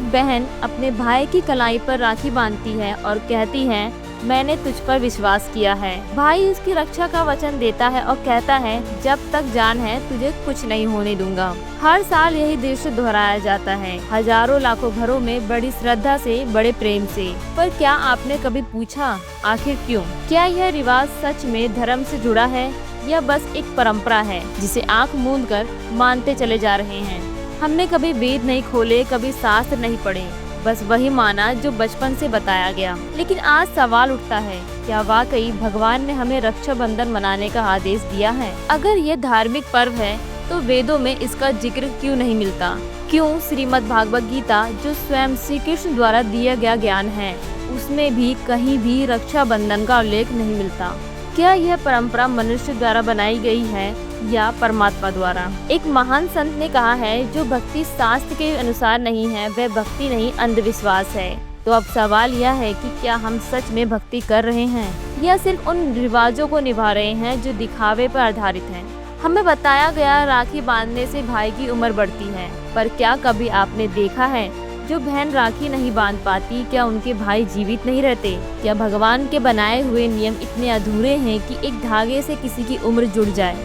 एक बहन अपने भाई की कलाई पर राखी बांधती है और कहती है, मैंने तुझ पर विश्वास किया है। भाई उसकी रक्षा का वचन देता है और कहता है, जब तक जान है तुझे कुछ नहीं होने दूंगा। हर साल यही दृश्य दोहराया जाता है, हजारों लाखों घरों में बड़ी श्रद्धा से, बड़े प्रेम से। पर क्या आपने कभी पूछा, आखिर क्यों? क्या यह रिवाज सच में धर्म से जुड़ा है या बस एक परंपरा है जिसे आंख मूंद कर मानते चले जा रहे हैं? हमने कभी वेद नहीं खोले, कभी शास्त्र नहीं पढ़े, बस वही माना जो बचपन से बताया गया। लेकिन आज सवाल उठता है, क्या वाकई भगवान ने हमें रक्षाबंधन मनाने का आदेश दिया है? अगर ये धार्मिक पर्व है तो वेदों में इसका जिक्र क्यों नहीं मिलता? क्यों श्रीमद् भागवत गीता, जो स्वयं श्री कृष्ण द्वारा दिया गया ज्ञान है, उसमें भी कहीं भी रक्षाबंधन का उल्लेख नहीं मिलता? क्या यह परंपरा मनुष्य द्वारा बनाई गई है या परमात्मा द्वारा? एक महान संत ने कहा है, जो भक्ति शास्त्र के अनुसार नहीं है वह भक्ति नहीं, अंधविश्वास है। तो अब सवाल यह है कि क्या हम सच में भक्ति कर रहे हैं या सिर्फ उन रिवाजों को निभा रहे हैं जो दिखावे पर आधारित हैं? हमें बताया गया राखी बांधने से भाई की उम्र बढ़ती है, पर क्या कभी आपने देखा है जो बहन राखी नहीं बांध पाती, क्या उनके भाई जीवित नहीं रहते? क्या भगवान के बनाए हुए नियम इतने अधूरे हैं कि एक धागे से किसी की उम्र जुड़ जाए?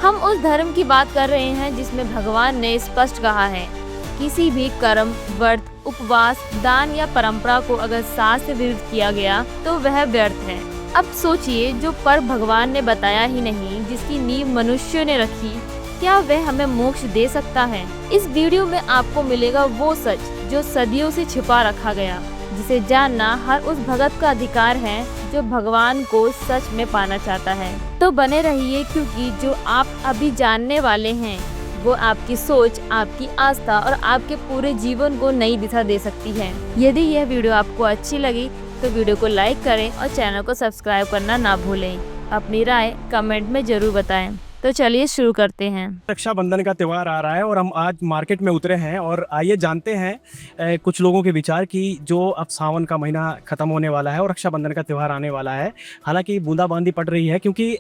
हम उस धर्म की बात कर रहे हैं जिसमें भगवान ने स्पष्ट कहा है, किसी भी कर्म, व्रत, उपवास, दान या परंपरा को अगर शास्त्र विरुद्ध किया गया तो वह व्यर्थ है। अब सोचिए, जो पर्व भगवान ने बताया ही नहीं, जिसकी नींव मनुष्य ने रखी, क्या वह हमें मोक्ष दे सकता है? इस वीडियो में आपको मिलेगा वो सच जो सदियों से छिपा रखा गया, जिसे जानना हर उस भगत का अधिकार है जो भगवान को सच में पाना चाहता है। तो बने रहिए, क्योंकि जो आप अभी जानने वाले हैं वो आपकी सोच, आपकी आस्था और आपके पूरे जीवन को नई दिशा दे सकती है। यदि यह वीडियो आपको अच्छी लगी तो वीडियो को लाइक करें और चैनल को सब्सक्राइब करना ना भूलें। अपनी राय कमेंट में जरूर बताएं। तो चलिए शुरू करते हैं। रक्षाबंधन का त्यौहार आ रहा है और हम आज मार्केट में उतरे हैं और आइए जानते हैं कुछ लोगों के विचार कि जो अब सावन का महीना ख़त्म होने वाला है और रक्षाबंधन का त्यौहार आने वाला है। हालांकि बूंदाबांदी पड़ रही है क्योंकि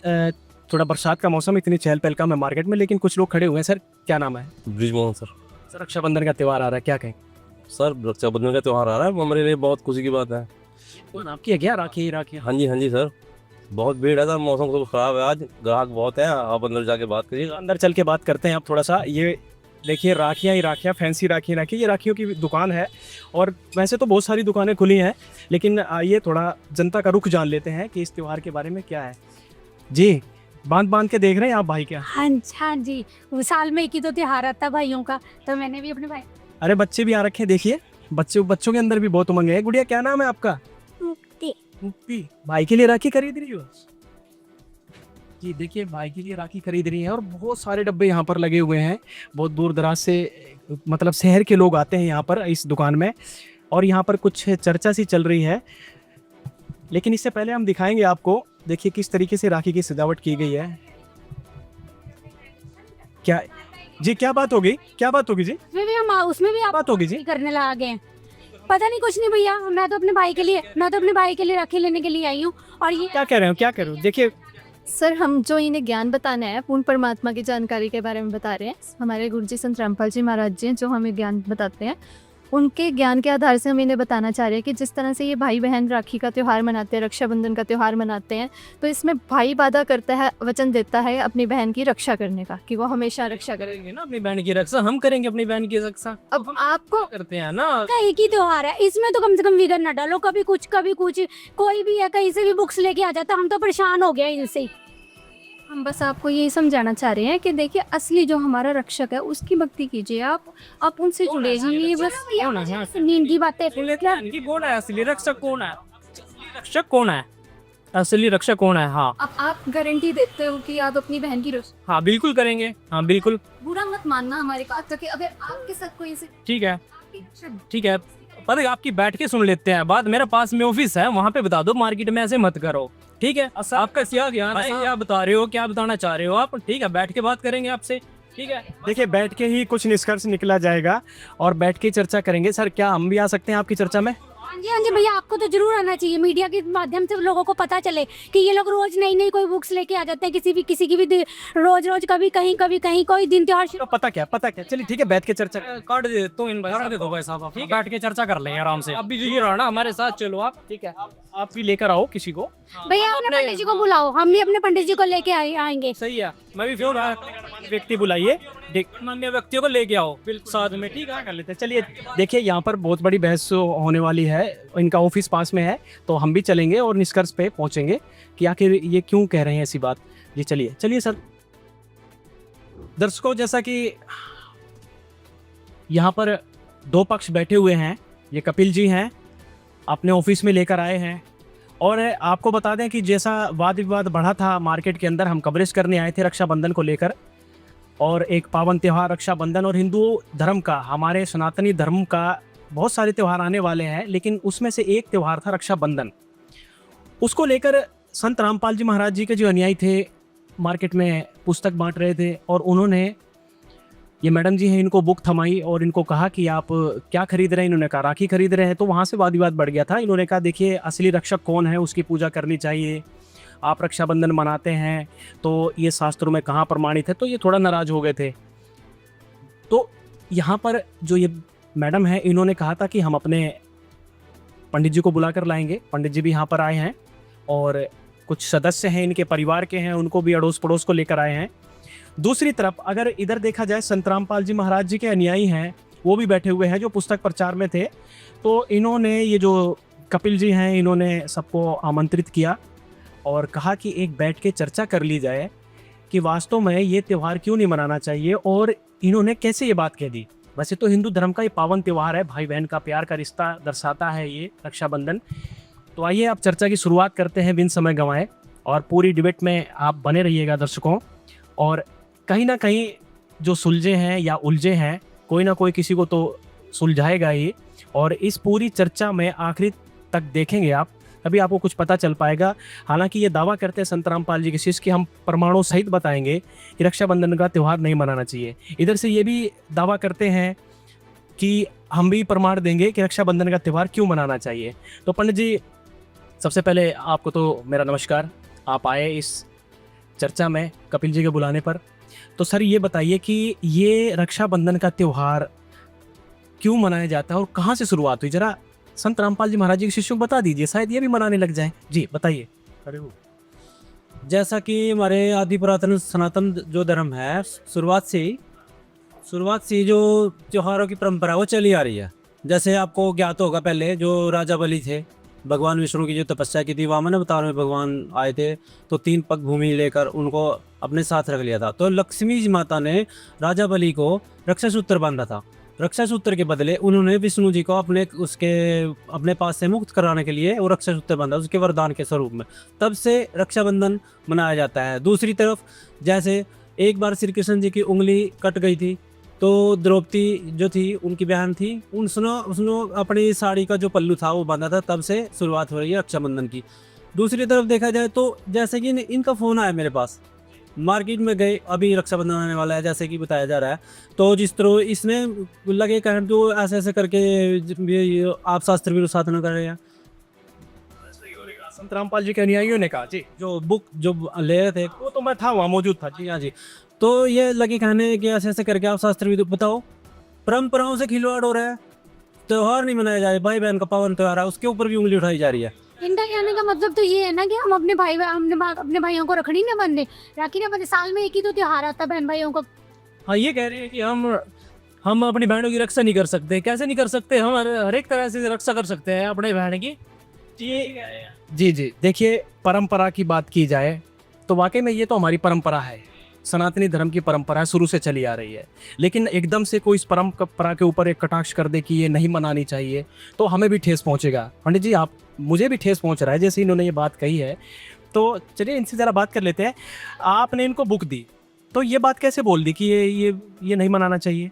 थोड़ा बरसात का मौसम, इतनी चहल पहल कम है मार्केट में, लेकिन कुछ लोग खड़े हुए हैं। सर, क्या नाम है? ब्रिजमोहन सर। सर, रक्षाबंधन का त्यौहार आ रहा है, क्या कहें? सर, रक्षाबंधन का त्यौहार आ रहा है, वो हमारे लिए बहुत खुशी की बात है। तो आपकी है क्या राखी? हाँ जी सर, बहुत भीड़ है सर, मौसम तो खराब है आज, ग्राहक बहुत है। आप अंदर जाके बात करिए। अंदर चल के बात करते हैं आप थोड़ा सा। ये देखिए, राखियाँ ही राखियाँ, फैंसी राखियाँ, ये राखियों की दुकान है और वैसे तो बहुत सारी दुकानें खुली हैं, लेकिन आइए थोड़ा जनता का रुख जान लेते हैं कि इस त्यौहार के बारे में क्या है। जी, बांध के देख रहे हैं आप भाई क्या? हाँ जी, वो साल में एक ही तो त्योहार आता है भाइयों का, तो मैंने भी अपने भाई। अरे बच्चे भी आ रखे हैं, देखिए बच्चों के अंदर भी बहुत उमंग है। गुड़िया, क्या नाम है आपका? मुक्ति। भाई के लिए राखी खरीद रही हो? जी देखिए, भाई के लिए राखी खरीद रही है और बहुत सारे डब्बे यहाँ पर लगे हुए हैं। बहुत दूर दराज से, मतलब शहर के लोग आते हैं यहाँ पर इस दुकान में, और यहाँ पर कुछ चर्चा सी चल रही है। लेकिन इससे पहले हम दिखाएंगे आपको, देखिए किस तरीके से राखी की सजावट की गई है। क्या जी, क्या बात होगी जी? उसमें भी आप बात होगी जी? करने लगे हैं। पता नहीं, कुछ नहीं भैया, मैं तो अपने भाई के लिए राखी लेने के लिए आई हूँ। और ये क्या कह रहे हो? देखिए सर, हम जो इन्हें ज्ञान बताना है, पूर्ण परमात्मा की जानकारी के बारे में बता रहे हैं। हमारे गुरुजी संत रामपाल जी महाराज जी हैं जो हमें ज्ञान बताते हैं। उनके ज्ञान के आधार से हम इन्हें बताना चाह रहे हैं कि जिस तरह से ये भाई बहन राखी का त्यौहार मनाते हैं, रक्षाबंधन का त्यौहार मनाते हैं, तो इसमें भाई वादा करता है, वचन देता है अपनी बहन की रक्षा करने का, कि वो हमेशा रक्षा करेंगे ना अपनी बहन की रक्षा। हम करेंगे अपनी बहन की रक्षा। अब आपको करते हैं ना, एक ही त्योहार है, इसमें तो कम से कम विघ्न न डालो। कभी कुछ कोई भी है, कहीं से भी बुक्स लेके आ जाता, हम तो परेशान हो गए इनसे। हम बस आपको यही समझाना चाह रहे हैं कि देखिए, असली जो हमारा रक्षक है उसकी भक्ति कीजिए आप उनसे जुड़े। हम ये बस नींद की बातें कौन है असली रक्षक? असली रक्षक कौन है? हाँ, अब आप गारंटी देते हो कि आप अपनी बहन की रक्षा? हाँ बिल्कुल करेंगे, हाँ बिल्कुल। बुरा मत मानना हमारी बात, क्योंकि अगर आपके साथ कोई ठीक है, पता है, आपकी बैठ के सुन लेते हैं बात। मेरे पास में ऑफिस है, वहाँ पे बता दो, मार्केट में ऐसे मत करो। ठीक है, आपका क्या ज्ञान है, क्या बता रहे हो, क्या बताना चाह रहे हो आप? ठीक है, बैठ के बात करेंगे आपसे। ठीक है, देखिए, बैठ के ही कुछ निष्कर्ष निकला जाएगा और बैठ के चर्चा करेंगे। सर, क्या हम भी आ सकते हैं आपकी चर्चा में? हाँ जी भैया, आपको तो जरूर आना चाहिए। मीडिया के माध्यम से लोगों को पता चले कि ये लोग रोज नई नई कोई बुक्स लेके आ जाते हैं, किसी की भी रोज कभी कहीं कोई दिन त्योहार तो पता क्या चलिए ठीक है, बैठ के चर्चा काट दे तो इन भाई दे दो भाई साहब, ठीक बैठ के चर्चा कर लेंगे आराम से। अब भी ये रहा ना हमारे साथ, चलो आप। ठीक है, आप भी लेकर आओ किसी को। भैया अपने पंडित जी को बुलाओ, हम भी अपने पंडित जी को लेके आएंगे। सही है, मैं भी फोन व्यक्ति बुलाइए, मान्य व्यक्तियों को लेके आओ बिल्कुल साथ में, ठीक है। कर लेते हैं। चलिए देखिए, यहाँ पर बहुत बड़ी बहस होने वाली है, इनका ऑफिस पास में है, तो हम भी चलेंगे और निष्कर्ष पे पहुंचेंगे कि आखिर ये क्यों कह रहे हैं ऐसी बात। जी चलिए सर। दर्शकों, जैसा कि यहाँ पर दो पक्ष बैठे हुए हैं, ये कपिल जी हैं, अपने ऑफिस में लेकर आए हैं। और आपको बता दें कि जैसा वाद विवाद बढ़ा था मार्केट के अंदर, हम कवरेज करने आए थे रक्षाबंधन को लेकर, और एक पावन त्यौहार रक्षाबंधन, और हिंदू धर्म का, हमारे सनातनी धर्म का बहुत सारे त्यौहार आने वाले हैं, लेकिन उसमें से एक त्यौहार था रक्षाबंधन। उसको लेकर संत रामपाल जी महाराज जी के जो अनुयायी थे मार्केट में पुस्तक बांट रहे थे, और उन्होंने, ये मैडम जी हैं, इनको बुक थमाई और इनको कहा कि आप क्या खरीद रहे हैं। इन्होंने कहा राखी खरीद रहे हैं। तो वहाँ से वाद विवाद बढ़ गया था। इन्होंने कहा देखिए, असली रक्षक कौन है उसकी पूजा करनी चाहिए, आप रक्षाबंधन मनाते हैं तो ये शास्त्रों में कहाँ प्रमाणित है। तो ये थोड़ा नाराज हो गए थे। तो यहाँ पर जो ये मैडम है, इन्होंने कहा था कि हम अपने पंडित जी को बुला कर लाएंगे। पंडित जी भी यहाँ पर आए हैं, और कुछ सदस्य हैं इनके परिवार के हैं, उनको भी अड़ोस पड़ोस को लेकर आए हैं। दूसरी तरफ अगर इधर देखा जाए, संत रामपाल जी महाराज जी के अनुयायी हैं, वो भी बैठे हुए हैं जो पुस्तक प्रचार में थे। तो इन्होंने, ये जो कपिल जी हैं, इन्होंने सबको आमंत्रित किया और कहा कि एक बैठ के चर्चा कर ली जाए कि वास्तव में ये त्यौहार क्यों नहीं मनाना चाहिए, और इन्होंने कैसे ये बात कह दी। वैसे तो हिंदू धर्म का ये पावन त्यौहार है, भाई बहन का प्यार का रिश्ता दर्शाता है ये रक्षाबंधन। तो आइए आप चर्चा की शुरुआत करते हैं बिन समय गंवाए, और पूरी डिबेट में आप बने रहिएगा दर्शकों। और कहीं ना कहीं जो सुलझे हैं या उलझे हैं, कोई ना कोई किसी को तो सुलझाएगा ही, और इस पूरी चर्चा में आखिरी तक देखेंगे आप, तभी आपको कुछ पता चल पाएगा। हालांकि ये दावा करते हैं संत रामपाल जी के शिष्य कि हम प्रमाणों सहित बताएंगे कि रक्षाबंधन का त्यौहार नहीं मनाना चाहिए। इधर से ये भी दावा करते हैं कि हम भी प्रमाण देंगे कि रक्षाबंधन का त्यौहार क्यों मनाना चाहिए। तो पंडित जी, सबसे पहले आपको तो मेरा नमस्कार, आप आए इस चर्चा में कपिल जी के बुलाने पर। तो सर ये बताइए कि ये रक्षाबंधन का त्यौहार क्यों मनाया जाता है और कहाँ से शुरुआत हुई, जरा संत रामपाल जी महाराज जी के शिष्यों को बता दीजिए, शायद ये भी मनाने लग जाएं। जी बताइए। जैसा कि हमारे आदि पुरातन सनातन जो धर्म है, शुरुआत से ही जो त्योहारों की परंपरा वो चली आ रही है। जैसे आपको ज्ञात होगा, पहले जो राजा बलि थे, भगवान विष्णु की जो तपस्या की थी, वामन अवतार में भगवान आए थे, तो 3 पग भूमि लेकर उनको अपने साथ रख लिया था। तो लक्ष्मी जी माता ने राजा बलि को रक्षा सूत्र बांधा था। रक्षा सूत्र के बदले उन्होंने विष्णु जी को अपने पास से मुक्त कराने के लिए वो रक्षा सूत्र बांधा, उसके वरदान के स्वरूप में। तब से रक्षाबंधन मनाया जाता है। दूसरी तरफ, जैसे एक बार श्री कृष्ण जी की उंगली कट गई थी, तो द्रौपदी जो थी, उनकी बहन थी, उसने अपनी साड़ी का जो पल्लू था वो बांधा था। तब से शुरुआत हो रही है रक्षाबंधन की। दूसरी तरफ देखा जाए तो जैसे कि इनका फ़ोन आया मेरे पास, मार्केट में गए, अभी रक्षाबंधन आने वाला है जैसे कि बताया जा रहा है, तो जिस तरह इसने लगे कहने तो ऐसे करके आप शास्त्र विरुद्ध साधना कर रहे हैं। संत रामपाल जी के अनुयायियों ने कहा जी, जो बुक जो ले रहे थे, वो तो मैं था वहाँ मौजूद था जी। हाँ जी। तो ये लगे कहने कि ऐसे करके आप शास्त्र विरुद्ध, बताओ परंपराओं से खिलवाड़ हो रहा है। त्यौहार नहीं मनाया जा रहा, भाई बहन का पावन त्यौहार है, उसके ऊपर भी उंगली उठाई जा रही है। इनका कहने का मतलब तो ये है ना कि हम अपने भाइयों को रखड़ी ना बांधे, राखी ना बांधे, साल में एक ही तो त्योहार आता है बहन भाइयों का। हाँ, ये कह रहे हैं कि हम अपनी बहनों की रक्षा नहीं कर सकते। कैसे नहीं कर सकते? हम हर एक तरह से रक्षा कर सकते हैं अपने बहन की। जी देखिए, परंपरा की बात की जाए तो वाकई में ये तो हमारी परंपरा है, सनातनी धर्म की परंपरा शुरू से चली आ रही है। लेकिन एकदम से कोई इस परंपरा के ऊपर एक कटाक्ष कर दे कि ये नहीं मनानी चाहिए, तो हमें भी ठेस पहुंचेगा। पंडित जी, मुझे भी ठेस पहुंच रहा है जैसे इन्होंने ये बात कही है। तो चलिए इनसे ज़रा बात कर लेते हैं। आपने इनको बुक दी, तो ये बात कैसे बोल दी कि ये नहीं मनाना चाहिए?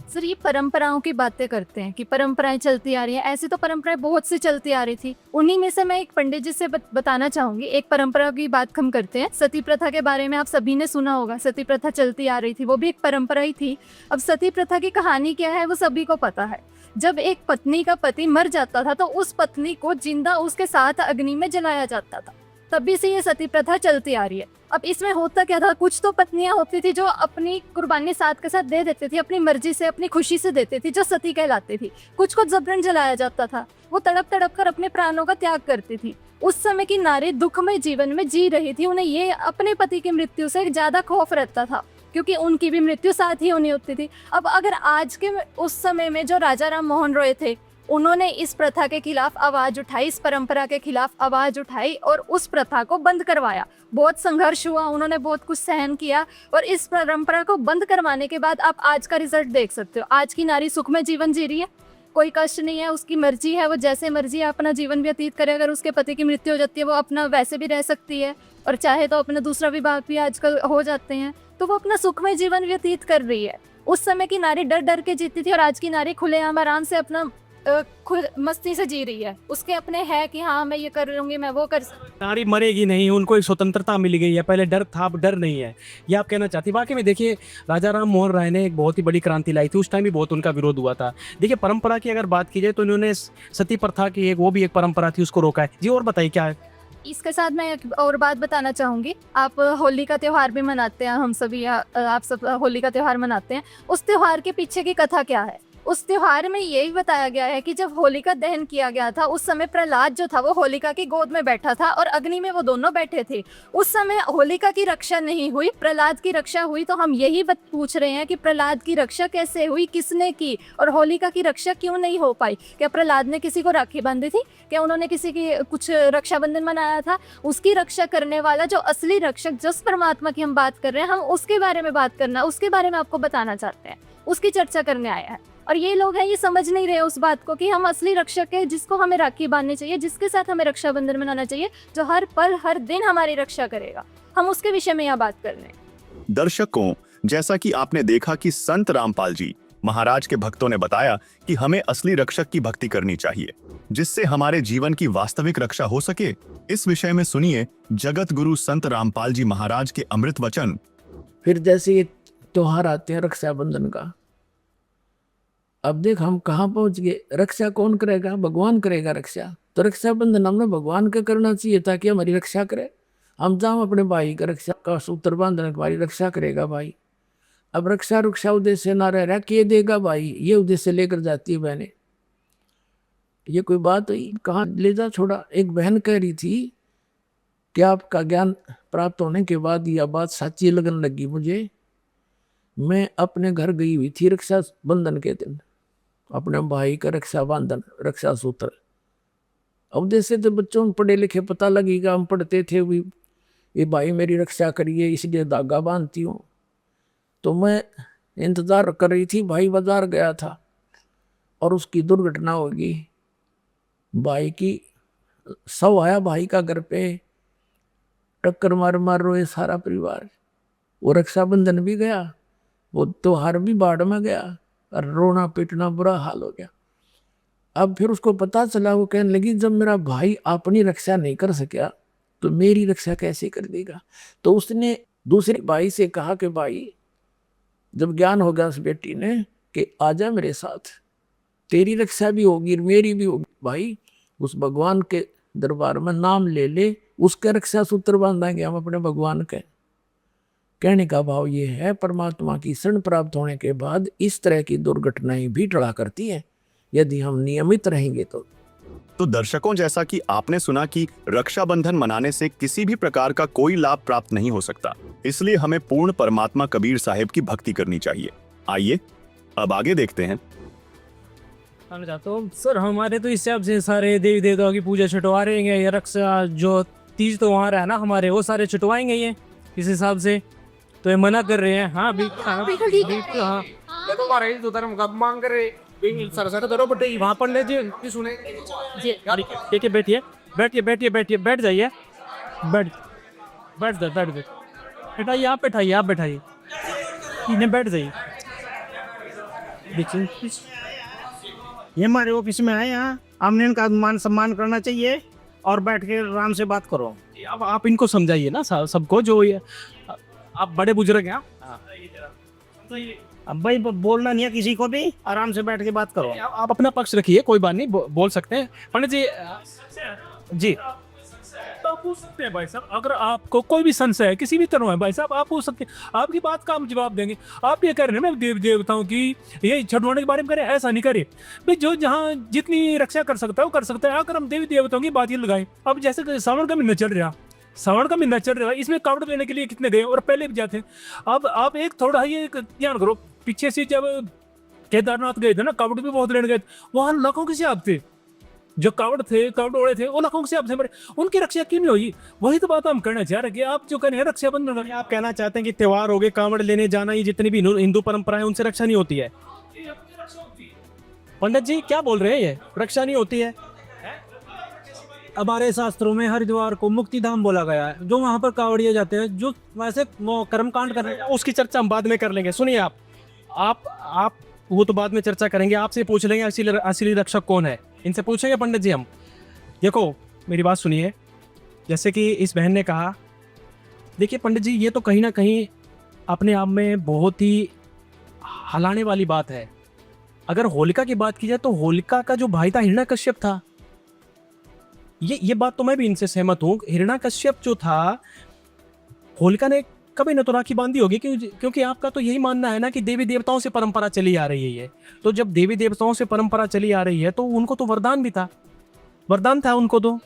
सर, ये परंपराओं की बातें करते हैं कि परंपराएं चलती आ रही हैं। ऐसे तो परंपराएं बहुत सी चलती आ रही थी। उन्हीं में से मैं एक पंडित जी से बताना चाहूंगी। एक परंपरा की बात हम करते हैं, सती प्रथा के बारे में आप सभी ने सुना होगा। सती प्रथा चलती आ रही थी, वो भी एक परंपरा ही थी। अब सती प्रथा की कहानी क्या है वो सभी को पता है। जब एक पत्नी का पति मर जाता था तो उस पत्नी को जिंदा उसके साथ अग्नि में जलाया जाता था। तभी से ये सती प्रथा चलती आ रही है। अब इसमें होता क्या था, कुछ तो पत्नियां होती थी जो अपनी कुर्बानी साथ के साथ दे देती थी, अपनी मर्जी से अपनी खुशी से देती थी, जो सती कहलाती थी। कुछ को जबरन जलाया जाता था, वो तड़प तड़प कर अपने प्राणों का त्याग करती थी। उस समय की नारी दुखमय जीवन में जी रही थी, उन्हें ये अपने पति की मृत्यु से ज्यादा खौफ रहता था क्योंकि उनकी भी मृत्यु साथ ही होनी होती थी। अब अगर आज के उस समय में जो राजा राम मोहन रॉय थे, उन्होंने इस प्रथा के खिलाफ आवाज उठाई, इस परंपरा के खिलाफ आवाज उठाई और उस प्रथा को बंद करवाया। बहुत संघर्ष हुआ, उन्होंने बहुत कुछ सहन किया और इस परंपरा को बंद करवाने के बाद आप आज का रिजल्ट देख सकते हो। आज की नारी सुखमय जीवन जी रही है, कोई कष्ट नहीं है, उसकी मर्जी है, वो जैसे मर्जी अपना जीवन व्यतीत करे। अगर उसके पति की मृत्यु हो जाती है, वो अपना वैसे भी रह सकती है और चाहे तो अपना दूसरा विवाह भी आजकल हो जाते हैं, तो वो अपना सुखमय जीवन व्यतीत कर रही है। उस समय की नारी डर डर के जीती थी और आज की नारी खुलेआम आराम से अपना खुद मस्ती से जी रही है। उसके अपने है कि हाँ मैं ये कर लूंगी, मैं वो कर नारी मरेगी नहीं, उनको एक स्वतंत्रता मिल गई है। पहले डर था, अब डर नहीं है, ये आप कहना चाहती। वाकई में देखिए, राजा राम मोहन राय ने एक बहुत ही बड़ी क्रांति लाई थी। उस टाइम भी बहुत उनका विरोध हुआ था। देखिए, परंपरा की अगर बात की जाए तो इन्होंने सती प्रथा की वो भी एक परंपरा थी, उसको रोका है। जी और बताइए क्या है? इसके साथ मैं एक और बात बताना चाहूँगी। आप होली का त्यौहार भी मनाते हैं, हम सभी आप सब होली का त्यौहार मनाते हैं। उस त्यौहार के पीछे की कथा क्या है? उस त्योहार में यही बताया गया है कि जब होलिका दहन किया गया था, उस समय प्रहलाद जो था वो होलिका की गोद में बैठा था और अग्नि में वो दोनों बैठे थे। उस समय होलिका की रक्षा नहीं हुई, प्रहलाद की रक्षा हुई। तो हम यही पूछ रहे हैं कि प्रहलाद की रक्षा कैसे हुई, किसने की, और होलिका की रक्षा क्यों नहीं हो पाई? क्या प्रहलाद ने किसी को राखी बांधी थी? क्या उन्होंने किसी की कुछ रक्षाबंधन मनाया था? उसकी रक्षा करने वाला जो असली रक्षक, जिस परमात्मा की हम बात कर रहे हैं, हम उसके बारे में बात करना, उसके बारे में आपको बताना चाहते हैं, उसकी चर्चा करने आया है। और ये लोग हैं, ये समझ नहीं रहे उस बात को कि हम असली रक्षक है, जिसको हमें राखी बांधनी चाहिए, जिसके साथ हमें रक्षाबंधन मनाना चाहिए, जो हर पल हर दिन हमारी रक्षा करेगा। हम उसके विषय में यहाँ बात कर रहे हैं। दर्शकों, जैसा कि आपने देखा कि संत रामपाल जी महाराज के भक्तों ने बताया कि हमें असली रक्षक की भक्ति करनी चाहिए, जिससे हमारे जीवन की वास्तविक रक्षा हो सके। इस विषय में सुनिए जगत गुरु संत रामपाल जी महाराज के अमृत वचन। फिर जैसे ये त्योहार आते हैं रक्षाबंधन का, अब देख हम कहाँ पहुंच गए। रक्षा कौन करेगा? भगवान करेगा रक्षा। तो रक्षाबंधन हमने भगवान का करना चाहिए ताकि हमारी रक्षा करे। हम जाओ अपने भाई का रक्षा का सूत्र बांधने, हमारी रक्षा करेगा भाई। अब रक्षा रुक्षा उद्देश्य ना रह रहा, के देगा भाई, ये उद्देश्य लेकर जाती है बहनें। ये कोई बात हुई? कहाँ ले जा छोड़ा। एक बहन कह रही थी कि आपका ज्ञान प्राप्त होने के बाद यह बात सच्ची लगने लगी मुझे। मैं अपने घर गई हुई थी रक्षा बंधन के दिन, अपने भाई का रक्षा बंधन, रक्षा सूत्र। अब जैसे तो बच्चों पढ़े लिखे पता लगेगा, हम पढ़ते थे भी, ये भाई मेरी रक्षा करिए इसलिए धागा बांधती हूँ। तो मैं इंतजार कर रही थी, भाई बाजार गया था और उसकी दुर्घटना होगी। भाई की शव आया भाई का घर पे, टक्कर मार मार रोए सारा परिवार। वो रक्षाबंधन भी गया, वो त्योहार भी बाढ़ में गया और रोना पीटना बुरा हाल हो गया। अब फिर उसको पता चला, वो कहने लगी जब मेरा भाई अपनी रक्षा नहीं कर सका तो मेरी रक्षा कैसे कर देगा। तो उसने दूसरे भाई से कहा कि भाई, जब ज्ञान होगा उस बेटी ने कि आजा मेरे साथ, तेरी रक्षा भी होगी मेरी भी होगी। भाई उस भगवान के दरबार में नाम ले ले, उसका रक्षा सूत्र बांधेंगे हम अपने भगवान के। कहने का भाव ये है, परमात्मा की शरण प्राप्त होने के बाद इस तरह की दुर्घटनाएं भी टला करती हैं यदि हम नियमित रहेंगे तो दर्शकों, जैसा कि आपने सुना कि रक्षाबंधन मनाने से किसी भी प्रकार का कोई लाभ प्राप्त नहीं हो सकता, इसलिए हमें पूर्ण परमात्मा कबीर साहिब की भक्ति करनी चाहिए। आइए अब आगे देखते हैं। तो सर हमारे तो इस हिसाब से सारे देवी देवताओं की पूजा छुटवाएंगे, ये रक्षा जो तीज त्योहार है ना हमारे, वो सारे छुटवाएंगे ये इस हिसाब से। तो ये मना कर रहे हैं। हाँ बिल्कुल ठीक है। हाँ तुम्हारे हिंदू धर्म का मांग करे सर धरो बटे वहाँ पर ले जी सुने जी। ठीक है, बैठिए बैठिए बैठिए बैठिए, बैठ जाइए, बैठ बैठ जाए बैठ जाए, बैठाइए आप, बैठाइए आप, बैठाइए, इन्हें बैठ जाइए। ये हमारे ऑफिस में आए, यहाँ हमने इनका मान सम्मान करना चाहिए और बैठ के आराम से बात करो। अब आप इनको समझाइए ना सबको, जो ये आप बड़े बुजुर्ग हैं। अब भाई बोलना नहीं है किसी को भी, आराम से बैठ के बात करो। आप अपना पक्ष रखिए, कोई बात नहीं, बोल सकते हैं पंडित जी। जी तो आप पूछ सकते हैं भाई साहब, अगर आपको कोई भी संशय है किसी भी तरह है भाई साहब, आप पूछ सकते हैं, आपकी बात का हम जवाब देंगे। आप ये कह रहे हैं ना देव देवताओं की ये छठवाने के बारे में करें, ऐसा नहीं करें भाई। जो जहाँ जितनी रक्षा कर सकता है वो कर सकता है। अगर हम देवी देवताओं की बात ही लगाएं, अब जैसे कि सावन का महीना चल रहा, सावन का महीना चल रहा है, इसमें कावड़ लेने के लिए कितने गए और पहले भी जाते हैं। अब आप एक थोड़ा ये ध्यान करो, पीछे से जब केदारनाथ गए थे ना, कावड़ भी बहुत लेने गए थे, वहाँ लाखों के हिसाब थे जो कावड़ थे, कावड़ ओढ़े थे, वो लाखों के हिसाब से मरे, उनकी रक्षा क्यों नहीं हुई? वही तो बात हम करना चाह रहे हैं कि आप जो करें रक्षाबंधन, आप कहना चाहते हैं कि त्योहार हो गए, कांवड़ लेने जाना, ये जितनी भी हिंदू परंपराएं उनसे रक्षा नहीं होती है। पंडित जी क्या बोल रहे हैं, ये रक्षा नहीं होती है? हमारे शास्त्रों में हरिद्वार को मुक्ति धाम बोला गया है, जो वहाँ पर कावड़िए जाते हैं, जो वैसे कर्म कांड कर रहे हैं। उसकी चर्चा हम बाद में कर लेंगे। सुनिए आप वो तो बाद में चर्चा करेंगे, आपसे पूछ लेंगे असली रक्षक कौन है, इनसे पूछेंगे पंडित जी हम। देखो मेरी बात सुनिए, जैसे कि इस बहन ने कहा, देखिए पंडित जी ये तो कहीं ना कहीं अपने आप में बहुत ही हलाने वाली बात है। अगर होलिका की बात की जाए तो होलिका का जो भाई था हिरण्यकश्यप था, ये बात तो मैं भी इनसे सहमत हूँ। हिरण्यकश्यप जो था, होलिका ने कभी न तो राखी बांधी होगी, क्योंकि आपका तो यही मानना है ना कि देवी देवताओं से परंपरा चली आ रही है ये। तो जब देवी देवताओं से परंपरा चली आ रही है तो उनको तो वरदान भी था, वरदान था उनको तो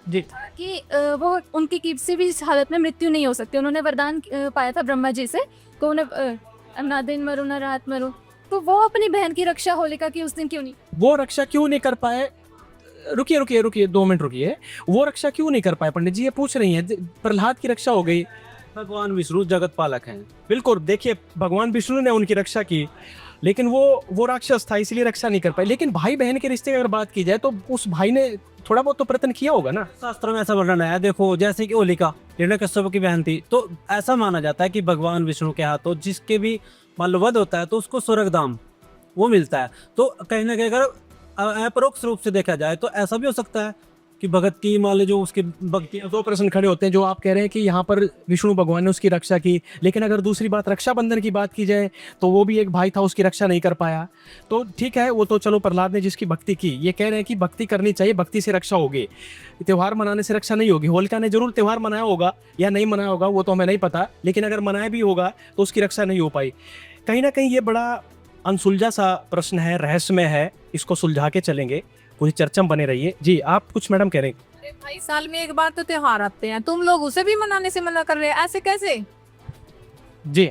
जी, कि वो उनकी कीट से भी इस हालत में मृत्यु नहीं हो सकती। उन्होंने वरदान पाया था ब्रह्मा जी से, तो उन्हें ना दिन मरो ना रात मरो। तो वो अपनी बहन की रक्षा होलिका की उस दिन क्यों नहीं, वो रक्षा क्यों नहीं कर पाए? रुकिए 2 मिनट रुकिए, वो रक्षा क्यों नहीं कर पाए पंडित जी? ये पूछ रही हैं। प्रहलाद की रक्षा हो गई, भगवान विष्णु जगत पालक हैं। बिल्कुल, देखिए भगवान विष्णु ने उनकी रक्षा की, लेकिन वो राक्षस था इसलिए रक्षा नहीं कर पाए। लेकिन भाई बहन के रिश्ते की अगर बात की जाए तो उस भाई ने थोड़ा बहुत तो प्रयत्न किया होगा ना। शास्त्रों में ऐसा वर्णन है, देखो जैसे कि होलिका हिरण्यकश्यप की बहन थी, तो ऐसा माना जाता है कि भगवान विष्णु के हाथों जिसके भी मान लो वध होता है तो उसको स्वर्गधाम वो मिलता है। तो कहीं ना कहीं अगर अपरोक्ष रूप से देखा जाए तो ऐसा भी हो सकता है कि भगत की मान लो जो उसके भक्ति। 2 प्रश्न खड़े होते हैं, जो आप कह रहे हैं कि यहाँ पर विष्णु भगवान ने उसकी रक्षा की, लेकिन अगर दूसरी बात रक्षाबंधन की बात की जाए तो वो भी एक भाई था, उसकी रक्षा नहीं कर पाया। तो ठीक है, वो तो चलो प्रहलाद ने जिसकी भक्ति की, ये कह रहे हैं कि भक्ति करनी चाहिए, भक्ति से रक्षा होगी, त्यौहार मनाने से रक्षा नहीं होगी। होलिका ने जरूर त्यौहार मनाया होगा या नहीं मनाया होगा वो तो हमें नहीं पता, लेकिन अगर मनाया भी होगा तो उसकी रक्षा नहीं हो पाई। कहीं ना कहीं ये बड़ा अनसुलझा सा प्रश्न है, रहस्यमय है, इसको सुलझा के चलेंगे, पूरी चर्चा में बने रहिए। जी आप कुछ मैडम कह रहे हैं? अरे भाई साल में एक बार तो त्योहार आते हैं, तुम लोग उसे भी मनाने से मना कर रहे हैं, ऐसे कैसे? जी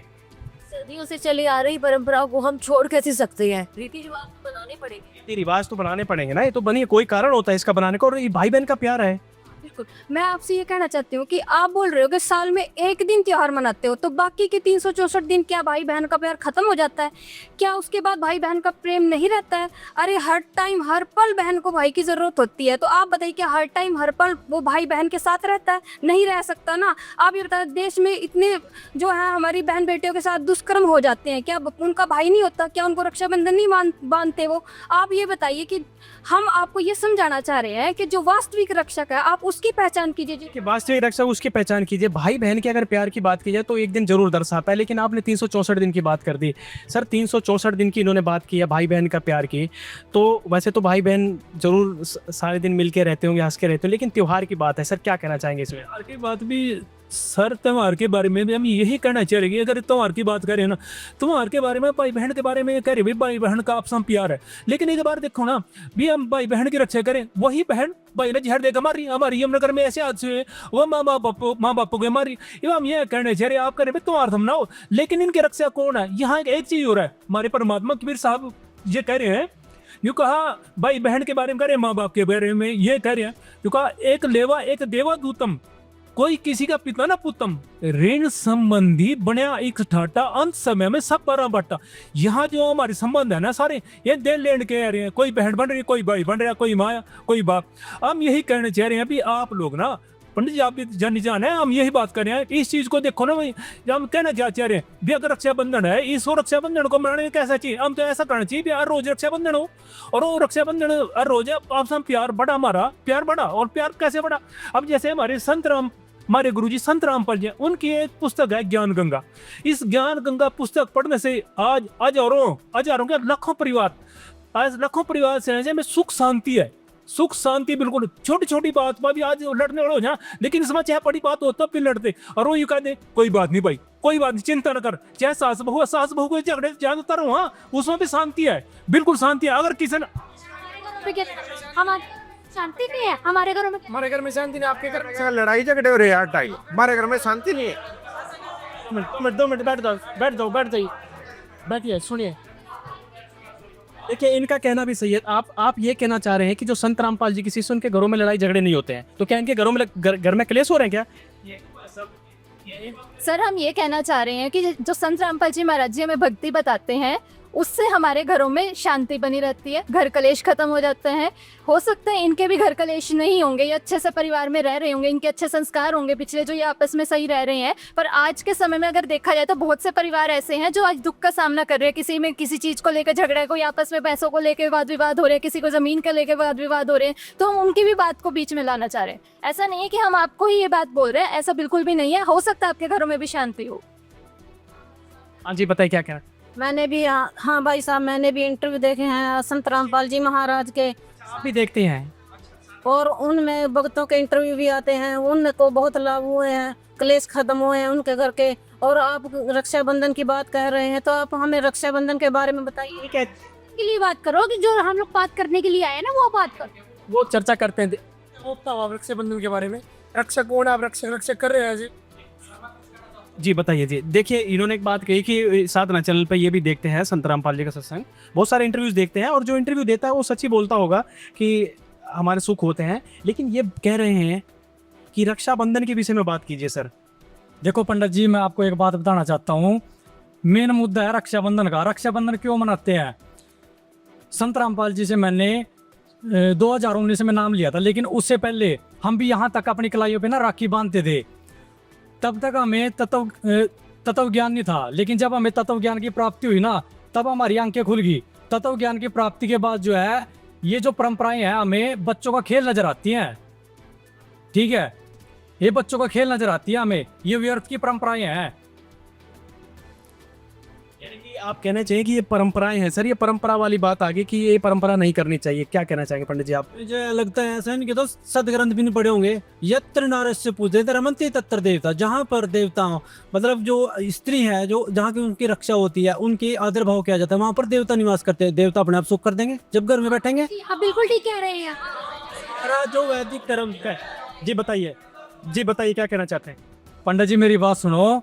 सदियों से चली आ रही परंपराओं को हम छोड़ कैसे सकते हैं? रीति रिवाज बनाने पड़ेंगे। रीति रिवाज तो बनाने पड़ेंगे ना, ये तो बनी, कोई कारण होता है इसका बनाने का, और ये भाई बहन का प्यार है। बिल्कुल, मैं आपसे ये कहना चाहती हूँ कि आप बोल रहे हो कि साल में एक दिन त्योहार मनाते हो, तो बाकी के 364 दिन क्या भाई बहन का प्यार खत्म हो जाता है? क्या उसके बाद भाई बहन का प्रेम नहीं रहता है? अरे हर टाइम हर पल बहन को भाई की जरूरत होती है, तो आप बताइए क्या हर टाइम हर पल वो भाई बहन के साथ रहता है? नहीं रह सकता ना। आप ये बताइए, देश में इतने जो है हमारी बहन बेटियों के साथ दुष्कर्म हो जाते हैं, क्या उनका भाई नहीं होता? क्या उनको रक्षाबंधन नहीं बांधते वो? आप ये बताइए कि हम आपको ये समझाना चाह रहे हैं कि जो वास्तविक रक्षक है आप उसकी पहचान कीजिए। कि वास्तविक रक्षक उसकी पहचान कीजिए। भाई बहन की अगर प्यार की बात की जाए तो एक दिन जरूर दर्शाता है, लेकिन आपने 364 दिन की बात कर दी। सर 364 दिन की इन्होंने बात की है भाई बहन का प्यार की, तो वैसे तो भाई बहन जरूर सारे दिन मिलके रहते होंगे, हंस के रहते होंगे, लेकिन त्योहार की बात है, सर क्या कहना चाहेंगे इसमें? त्योहार की बात भी सर, त्योहार के बारे में भी हम यही कहना चाहेंगे। अगर त्योहार की बात करें ना, त्योहार के बारे में भाई बहन के बारे में कह रहे भाई बहन का आपस में प्यार है, लेकिन एक बार देखो ना भी हम भाई बहन की रक्षा करें, वही बहन भाई ने जहर देकर मारी, हमारी यमुनगर में ऐसे हादसे हुए, वो माँ बापू को मारी। हम ये कहने चाह रहे आप करें त्योहार तो मनाओ, लेकिन इनकी रक्षा कौन है? यहाँ एक चीज हो रहा है, हमारे परमात्मा कबीर साहब ये कह रहे हैं, यूँ कहा भाई बहन के बारे में कह रहे हैं, माँ बाप के बारे में ये कह रहे हैं, यूँ कहा एक लेवा एक देवा दूतम, कोई किसी का पिता ना पुतम, ऋण संबंधी बनया एक ठाटा, अंत समय में सब बरा बट्टा। यहाँ जो हमारे संबंध है ना सारे ये देन लेन के आ रहे हैं, कोई बहन बन रही है, कोई भाई बन रहा है, कोई माँ कोई बाप। हम यही कहना चाह रहे हैं भी आप लोग ना, पंडित जी आप भी जान है, हम यही बात कर रहे हैं, इस चीज को देखो ना भाई, हम कहना चाह रहे हैं भी अगर रक्षाबंधन है, इस रक्षाबंधन को मनाने में कैसा चाहिए? हम तो ऐसा करना चाहिए भी हर रोज रक्षाबंधन हो, और वो रक्षाबंधन हर रोज आपस में प्यार बढ़ा, हमारा प्यार बढ़ा। और प्यार कैसे बढ़ा? अब जैसे हमारे संत राम हमारे गुरुजी संत रामपाल जी, उनकी एक पुस्तक है ज्ञान गंगा। इस ज्ञान गंगा पुस्तक पढ़ने से आज हजारों के लाखों परिवार, आज लाखों परिवार से में सुख शांति है, सुख शांति बिल्कुल। छोटी छोटी बात भी आज लड़ने वाले हो जाए, लेकिन इसमें चाहे बड़ी बात हो तब भी लड़ते, और वो यूं कहते कोई बात नहीं भाई, कोई बात नहीं, चिंता न कर। चाहे सास बहू के झगड़े ज्यादातर हो, हाँ, उसमें भी शांति है, बिल्कुल शांति है। अगर किसी ने शांति नहीं है हमारे घरों में, हमारे घर में शांति नहीं, आपके घर में लड़ाई झगड़े हो रहे हैं, टाइम हमारे घर में शांति नहीं है। 2 मिनट बैठ जाइए, बैठिए, सुनिए। देखिए, इनका कहना भी सही है। आप ये कहना चाह रहे हैं कि जो संत रामपाल जी के शिष्य, उनके घरों में लड़ाई झगड़े नहीं होते हैं, तो क्या इनके घरों में घर में क्लेश हो रहे हैं क्या? सर, हम ये कहना चाह रहे हैं कि जो संत रामपाल जी महाराज जी हमें भक्ति बताते हैं, उससे हमारे घरों में शांति बनी रहती है, घर कलेश खत्म हो जाते हैं। हो सकता है इनके भी घर कलेश नहीं होंगे, ये अच्छे से परिवार में रह रहे होंगे, इनके अच्छे संस्कार होंगे पिछले, जो ये आपस में सही रह रहे हैं। पर आज के समय में अगर देखा जाए तो बहुत से परिवार ऐसे हैं जो आज दुख का सामना कर रहे हैं, किसी में किसी चीज़ को लेकर झगड़ा, कोई आपस में पैसों को लेकर वाद विवाद हो रहे हैं, किसी को ज़मीन को लेकर वाद विवाद हो रहे हैं, तो हम उनकी भी बात को बीच में लाना चाह रहे हैं। ऐसा नहीं है कि हम आपको ही ये बात बोल रहे हैं, ऐसा बिल्कुल भी नहीं है। हो सकता है आपके घरों में भी शांति हो। हाँ जी, बताइए क्या कहना। मैंने भी, हाँ भाई साहब, मैंने भी इंटरव्यू देखे हैं संत रामपाल जी महाराज के, आप भी देखते हैं? और उनमें भक्तों के इंटरव्यू भी आते हैं, उनको बहुत लाभ हुए हैं, क्लेश खत्म हुए हैं उनके घर के। और आप रक्षाबंधन की बात कह रहे हैं, तो आप हमें रक्षाबंधन के बारे में बताइए। के लिए बात करो कि जो हम लोग बात करने के लिए आए ना, वो बात करो, वो चर्चा करते हैं। रक्षाबंधन के बारे में, रक्षा कौन, आप रक्षा कर रहे हैं जी, बताइए जी। देखिए, इन्होंने एक बात कही कि साधना चैनल पे ये भी देखते हैं संत रामपाल जी का सत्संग, बहुत सारे इंटरव्यूज देखते हैं, और जो इंटरव्यू देता है वो सच्ची बोलता होगा कि हमारे सुख होते हैं। लेकिन ये कह रहे हैं कि रक्षाबंधन के विषय में बात कीजिए सर। देखो पंडित जी, मैं आपको एक बात बताना चाहता हूँ। मेन मुद्दा है रक्षाबंधन का। रक्षाबंधन क्यों मनाते हैं? संत रामपाल जी से मैंने 2019 में नाम लिया था, लेकिन उससे पहले हम भी यहाँ तक अपनी कलाइयों पे ना राखी बांधते थे। तब तक हमें तत्व ज्ञान नहीं था, लेकिन जब हमें तत्व ज्ञान की प्राप्ति हुई ना, तब हमारी आंखें खुल गई। तत्व ज्ञान की प्राप्ति के बाद जो है, ये जो परंपराएं हैं, हमें बच्चों का खेल नजर आती हैं। ठीक है, ये बच्चों का खेल नजर आती है हमें, ये व्यर्थ की परंपराएं हैं। यानी कि आप कहना चाहिए कि ये परंपराएं हैं सर, ये परंपरा वाली बात आ गई कि ये परंपरा नहीं करनी चाहिए। क्या कहना चाहेंगे पंडित जी आप? मुझे लगता है ऐसा, इनके तो सदग्रंथ भी नहीं पढ़े होंगे। यत्र नारस्य पूजे रमन्ते तत्र देवता, जहाँ पर देवता मतलब जो स्त्री है, जो जहाँ की उनकी रक्षा होती है, उनके आदर भाव किया जाता है, वहाँ पर देवता निवास करते हैं। देवता अपने आप सुख कर देंगे जब घर में बैठेंगे। आप बिल्कुल ठीक कह रहे हैं। जो वैदिक धर्म का जी बताइए, जी बताइए क्या कहना चाहते हैं? पंडित जी मेरी बात सुनो।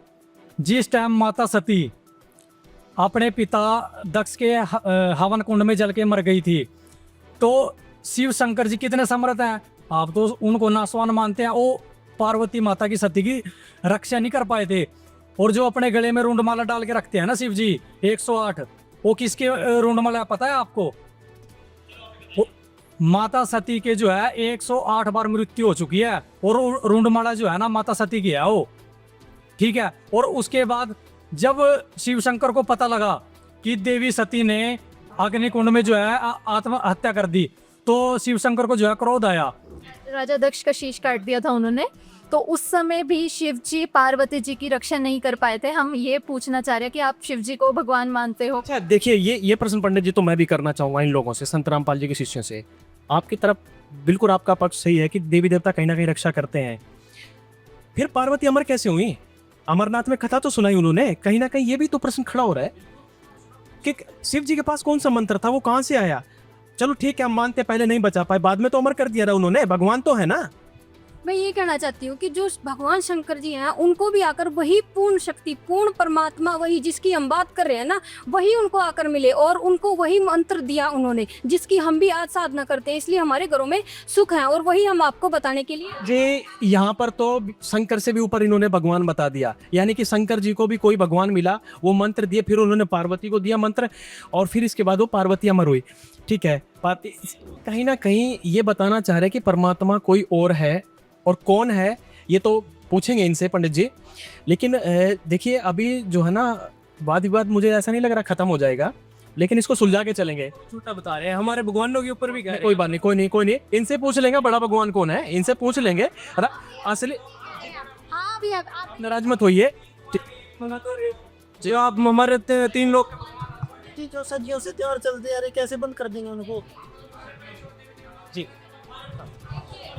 जिस टाइम माता सती अपने पिता दक्ष के हवन कुंड में जल के मर गई थी, तो शिव शंकर जी कितने समर्थ हैं। आप तो उनको नासवान मानते हैं, वो पार्वती माता की सती की रक्षा नहीं कर पाए थे। और जो अपने गले में रुंडमाला डाल के रखते हैं ना शिव जी 108, वो किसके रुंडमाला पता है आपको? माता सती के जो है 108 बार मृत्यु हो चुकी है, और रुंडमाला जो है ना माता सती की है वो। ठीक है, और उसके बाद जब शिव शंकर को पता लगा कि देवी सती ने अग्निकुंड में जो है आत्महत्या कर दी, तो शिव शंकर को जो है क्रोध आया। राजा दक्ष का शीश काट दिया था उन्होंने, तो उस समय भी शिव जी पार्वती जी की रक्षा नहीं कर पाए थे। हम ये पूछना चाह रहे हैं कि आप शिव जी को भगवान मानते हो? अच्छा, देखिए ये प्रश्न पंडित जी तो मैं भी करना चाहूंगा इन लोगों से, संत रामपाल जी के शिष्यों से। आपकी तरफ बिल्कुल आपका पक्ष सही है कि देवी देवता कहीं ना कहीं रक्षा करते हैं, फिर पार्वती अमर कैसे हुई? अमरनाथ में कथा तो सुनाई उन्होंने, कहीं ना कहीं ये भी तो प्रश्न खड़ा हो रहा है कि शिव जी के पास कौन सा मंत्र था, वो कहां से आया? चलो ठीक है, हम मानते पहले नहीं बचा पाए, बाद में तो अमर कर दिया रहा उन्होंने, भगवान तो है ना। मैं ये कहना चाहती हूँ कि जो भगवान शंकर जी हैं, उनको भी आकर वही पूर्ण शक्ति, पूर्ण परमात्मा, वही जिसकी हम बात कर रहे हैं ना, वही उनको आकर मिले, और उनको वही मंत्र दिया उन्होंने, जिसकी हम भी आज साधना करते हैं। इसलिए हमारे घरों में सुख है, और वही हम आपको बताने के लिए जी यहाँ पर तो शंकर से भी ऊपर इन्होंने भगवान बता दिया, यानी कि शंकर जी को भी कोई भगवान मिला, वो मंत्र दिए, फिर उन्होंने पार्वती को दिया मंत्र, और फिर इसके बाद वो पार्वती अमर हुई। ठीक है, कहीं ना कहीं ये बताना चाह रहे हैं कि परमात्मा कोई और है, और कौन है ये तो पूछेंगे इनसे पंडित जी। लेकिन देखिए, अभी जो है ना वाद विवाद मुझे ऐसा नहीं लग रहा खत्म हो जाएगा, लेकिन इसको सुलझा के चलेंगे। छोटा बता रहे हैं, हमारे भगवानों के ऊपर भी कह रहे हैं। कोई बात नहीं, कोई नहीं, इनसे पूछ लेंगे बड़ा भगवान कौन है, इनसे पूछ लेंगे। असली अभी आप नाराज मत होइए। जो आप हमारे 3 लोग जो सदियों से त्योहार चलते आ रहे कैसे बंद कर देंगे उनको? जी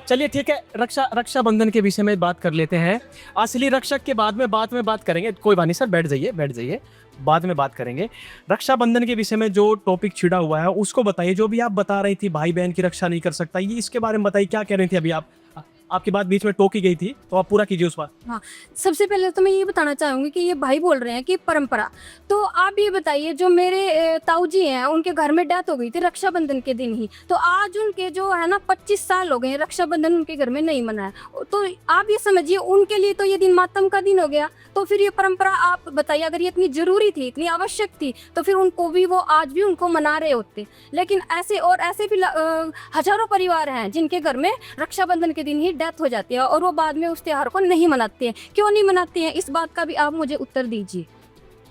चलिए ठीक है, रक्षाबंधन के विषय में बात कर लेते हैं। असली रक्षक के बाद में बात करेंगे। कोई बात नहीं सर, बैठ जाइए, बाद में बात करेंगे। रक्षाबंधन के विषय में जो टॉपिक छिड़ा हुआ है उसको बताइए। जो भी आप बता रही थी भाई बहन की रक्षा नहीं कर सकता, ये इसके बारे में बताइए, क्या कह रही थी अभी आप? आपकी बात बीच में टोकी गई थी, तो आप पूरा कीजिए उस बात। हाँ, सबसे पहले तो मैं ये बताना चाहूँगी कि ये भाई बोल रहे हैं कि परंपरा, तो आप ये बताइए जो मेरे ताऊ जी हैं उनके घर में डेथ हो गई थी रक्षाबंधन के दिन ही, तो आज उनके जो है ना 25 साल हो गए रक्षाबंधन उनके घर में नहीं मनाया, तो आप ये समझिए उनके लिए तो ये दिन मातम का दिन हो गया। तो फिर ये परंपरा आप बताइए, अगर ये इतनी जरूरी थी, इतनी आवश्यक थी, तो फिर उनको भी वो आज भी उनको मना रहे होते। लेकिन ऐसे भी हजारों परिवार हैं जिनके घर में रक्षाबंधन के दिन ही डेथ हो जाती है और वो बाद में उस त्योहार को नहीं मनाते हैं। क्यों नहीं मनाते हैं, इस बात का भी आप मुझे उत्तर दीजिए।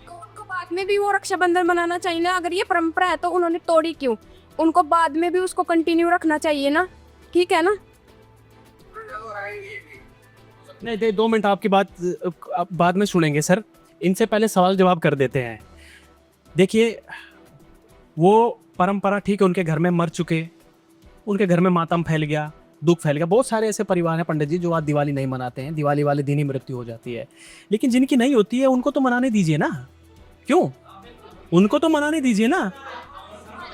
तो उनको बाद में भी वो रक्षाबंधन मनाना चाहिए ना, अगर ये परंपरा है तो उन्होंने तोड़ी क्यों? उनको बाद में भी उसको कंटिन्यू रखना चाहिए ना, ठीक है ना? नहीं 2 मिनट आपकी बात बाद में सुनेंगे सर, इनसे पहले सवाल जवाब कर देते हैं। देखिए वो परंपरा ठीक है, उनके घर में मर चुके, उनके घर में मातम फैल गया, दुख फैल गया। बहुत सारे ऐसे परिवार हैं पंडित जी जो आज दिवाली नहीं मनाते हैं, दिवाली वाले दिन ही मृत्यु हो जाती है। लेकिन जिनकी नहीं होती है उनको तो मनाने दीजिए ना, क्यों? उनको तो मनाने दीजिए ना।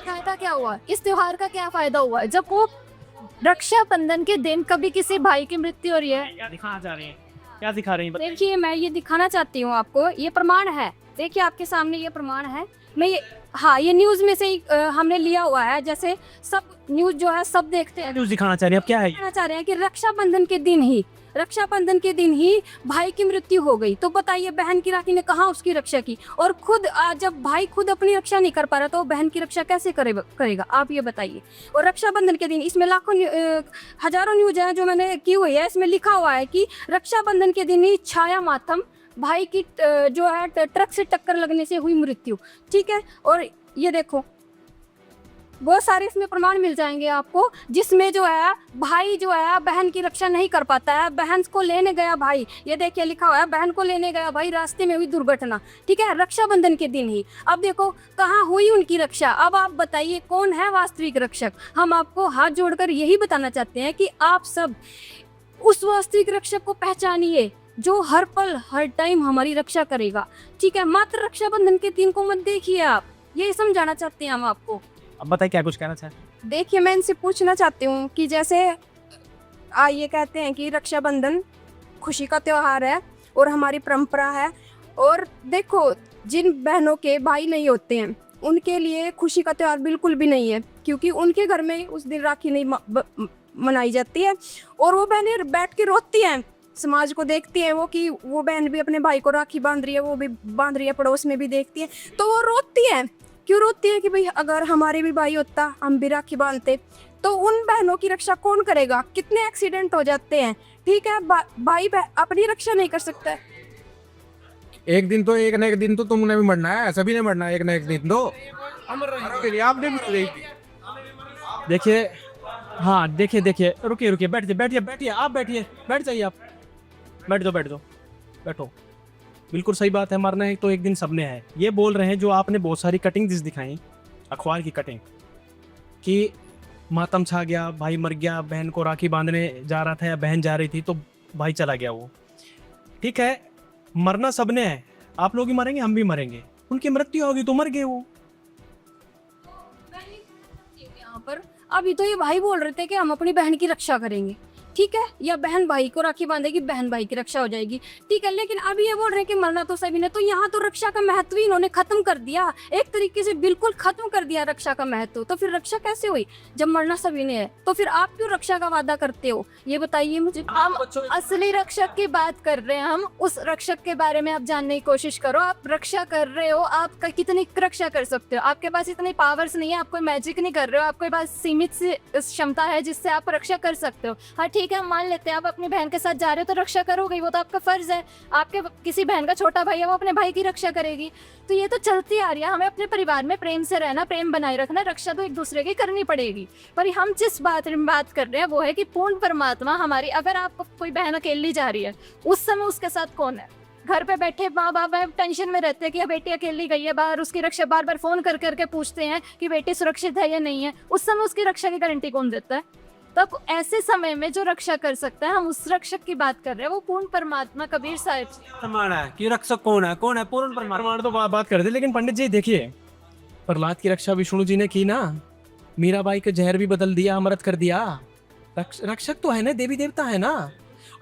फायदा क्या हुआ, इस त्योहार का क्या फायदा हुआ जब वो रक्षाबंधन के दिन कभी किसी भाई की मृत्यु हो रही है? क्या दिखा जा रहे हैं, क्या दिखा रहे हैं? देखिए मैं ये दिखाना चाहती हूँ आपको, ये प्रमाण है, देखिए आपके सामने ये प्रमाण है। मैं ये न्यूज़ में से ही हमने लिया हुआ है, जैसे सब न्यूज़ जो है सब देखते हैं। न्यूज़ दिखाना चाह रहे हैं, अब क्या है? कहना चाह रहे हैं कि रक्षाबंधन के दिन ही भाई की मृत्यु हो गई, तो बताइए बहन की राखी ने कहाँ उसकी रक्षा की? और खुद जब भाई खुद अपनी रक्षा नहीं कर पा रहा तो बहन की रक्षा कैसे करेगा आप ये बताइए। और रक्षाबंधन के दिन इसमें हजारों न्यूज है जो मैंने की हुई है, इसमें लिखा हुआ है कि रक्षाबंधन के दिन ही छाया मातम, भाई की जो है ट्रक से टक्कर लगने से हुई मृत्यु, ठीक है? और ये देखो बहुत सारे इसमें प्रमाण मिल जाएंगे आपको, जिसमें जो है भाई जो है बहन की रक्षा नहीं कर पाता है। बहन को लेने गया भाई, ये देखिए लिखा हुआ है, बहन को लेने गया भाई, रास्ते में हुई दुर्घटना, ठीक है? रक्षाबंधन के दिन ही। अब देखो कहाँ हुई उनकी रक्षा। अब आप बताइए कौन है वास्तविक रक्षक? हम आपको हाथ जोड़कर यही बताना चाहते हैं कि आप सब उस वास्तविक रक्षक को पहचानिए जो हर पल हर टाइम हमारी रक्षा करेगा, ठीक है? मात्र रक्षाबंधन के दिन को मत देखिए आप, यही समझाना चाहते हैं हम आपको। अब बताइए क्या कुछ कहना चाहते? देखिए मैं इनसे पूछना चाहती हूँ कि जैसे ये कहते हैं कि रक्षाबंधन खुशी का त्योहार है और हमारी परंपरा है, और देखो जिन बहनों के भाई नहीं होते हैं उनके लिए खुशी का त्योहार बिल्कुल भी नहीं है, क्योंकि उनके घर में उस दिन राखी नहीं मनाई जाती है और वो बहनें बैठ के रोती हैं, समाज को देखती हैं वो कि वो बहन भी अपने भाई को राखी बांध रही है, वो भी बांध रही है, पड़ोस में भी देखती है, तो वो रोती है। क्यों रोती है? कि भाई अगर हमारे भी भाई होता हम भी राखी बांधते, तो उन बहनों की रक्षा कौन करेगा? कितने एक्सीडेंट हो जाते हैं, ठीक है? भाई अपनी रक्षा नहीं कर सकता है। एक दिन तो एक न एक दिन तो तुमने भी मरना है, सभी ने मरना है एक न एक दिन तो। आपने भी देखिए हाँ देखिए रुकिए बैठिए आप बैठ जाइए, आप बैठ जाओ बैठो। बिल्कुल सही बात है, मरना है तो एक दिन सबने है। ये बोल रहे हैं जो आपने बहुत सारी कटिंग जिस दिखाई, अखबार की कटिंग, कि मातम छा गया, भाई मर गया, बहन को राखी बांधने जा रहा था या बहन जा रही थी तो भाई चला गया। वो ठीक है, मरना सबने है, आप लोग ही मरेंगे, हम भी मरेंगे, उनकी मृत्यु होगी तो मर गए वो। यहाँ पर अभी तो ये भाई बोल रहे थे कि हम अपनी बहन की रक्षा करेंगे, ठीक है? या बहन भाई को राखी बांधेगी, बहन भाई की रक्षा हो जाएगी, ठीक है? लेकिन अभी ये बोल रहे हैं कि मरना तो सभी ने, तो यहाँ तो रक्षा का महत्व ही इन्होंने खत्म कर दिया, एक तरीके से बिल्कुल खत्म कर दिया रक्षा का महत्व। तो फिर रक्षा कैसे हुई जब मरना सभी ने है? तो फिर आप क्यों रक्षा का वादा करते हो, ये बताइए मुझे। हम असली रक्षक की बात कर रहे हैं, हम उस रक्षक के बारे में आप जानने की कोशिश करो। आप रक्षा कर रहे हो, आप कितनी रक्षा कर सकते हो? आपके पास इतनी पावर्स नहीं है, आप कोई मैजिक नहीं कर रहे हो, आपके पास सीमित सी क्षमता है जिससे आप रक्षा कर सकते हो। हाँ ठीक ठीक है, हम मान लेते हैं आप अपनी बहन के साथ जा रहे हो तो रक्षा करोगे, वो तो आपका फर्ज है। आपके किसी बहन का छोटा भाई है, वो अपने भाई की रक्षा करेगी। तो ये तो चलती आ रही है। हमें अपने परिवार में प्रेम से रहना, प्रेम बनाए रखना, रक्षा तो एक दूसरे की करनी पड़ेगी। पर हम जिस बात कर रहे हैं वो है कि पूर्ण परमात्मा हमारी, अगर आप कोई बहन अकेली जा रही है, उस समय उसके साथ कौन है? घर पे बैठे माँ बाप टेंशन में रहते हैं कि बेटी अकेली गई है बाहर, उसकी रक्षा बार बार फोन कर करके पूछते हैं कि बेटी सुरक्षित है या नहीं है। उस समय उसकी रक्षा की गारंटी कौन देता है? तब ऐसे समय में जो रक्षा कर सकता है, हम उस रक्षक की बात कर रहे हैं, वो पूर्ण परमात्मा कबीर साहिब। प्रमाण है कि रक्षक कौन है? कौन है पूर्ण परमात्मा? प्रमाण तो बात कर दे, लेकिन पंडित जी देखिए, प्रहलाद की रक्षा विष्णु जी ने की ना, मीराबाई का जहर भी बदल दिया, अमृत कर दिया। रक्षक तो है ना, देवी देवता है ना,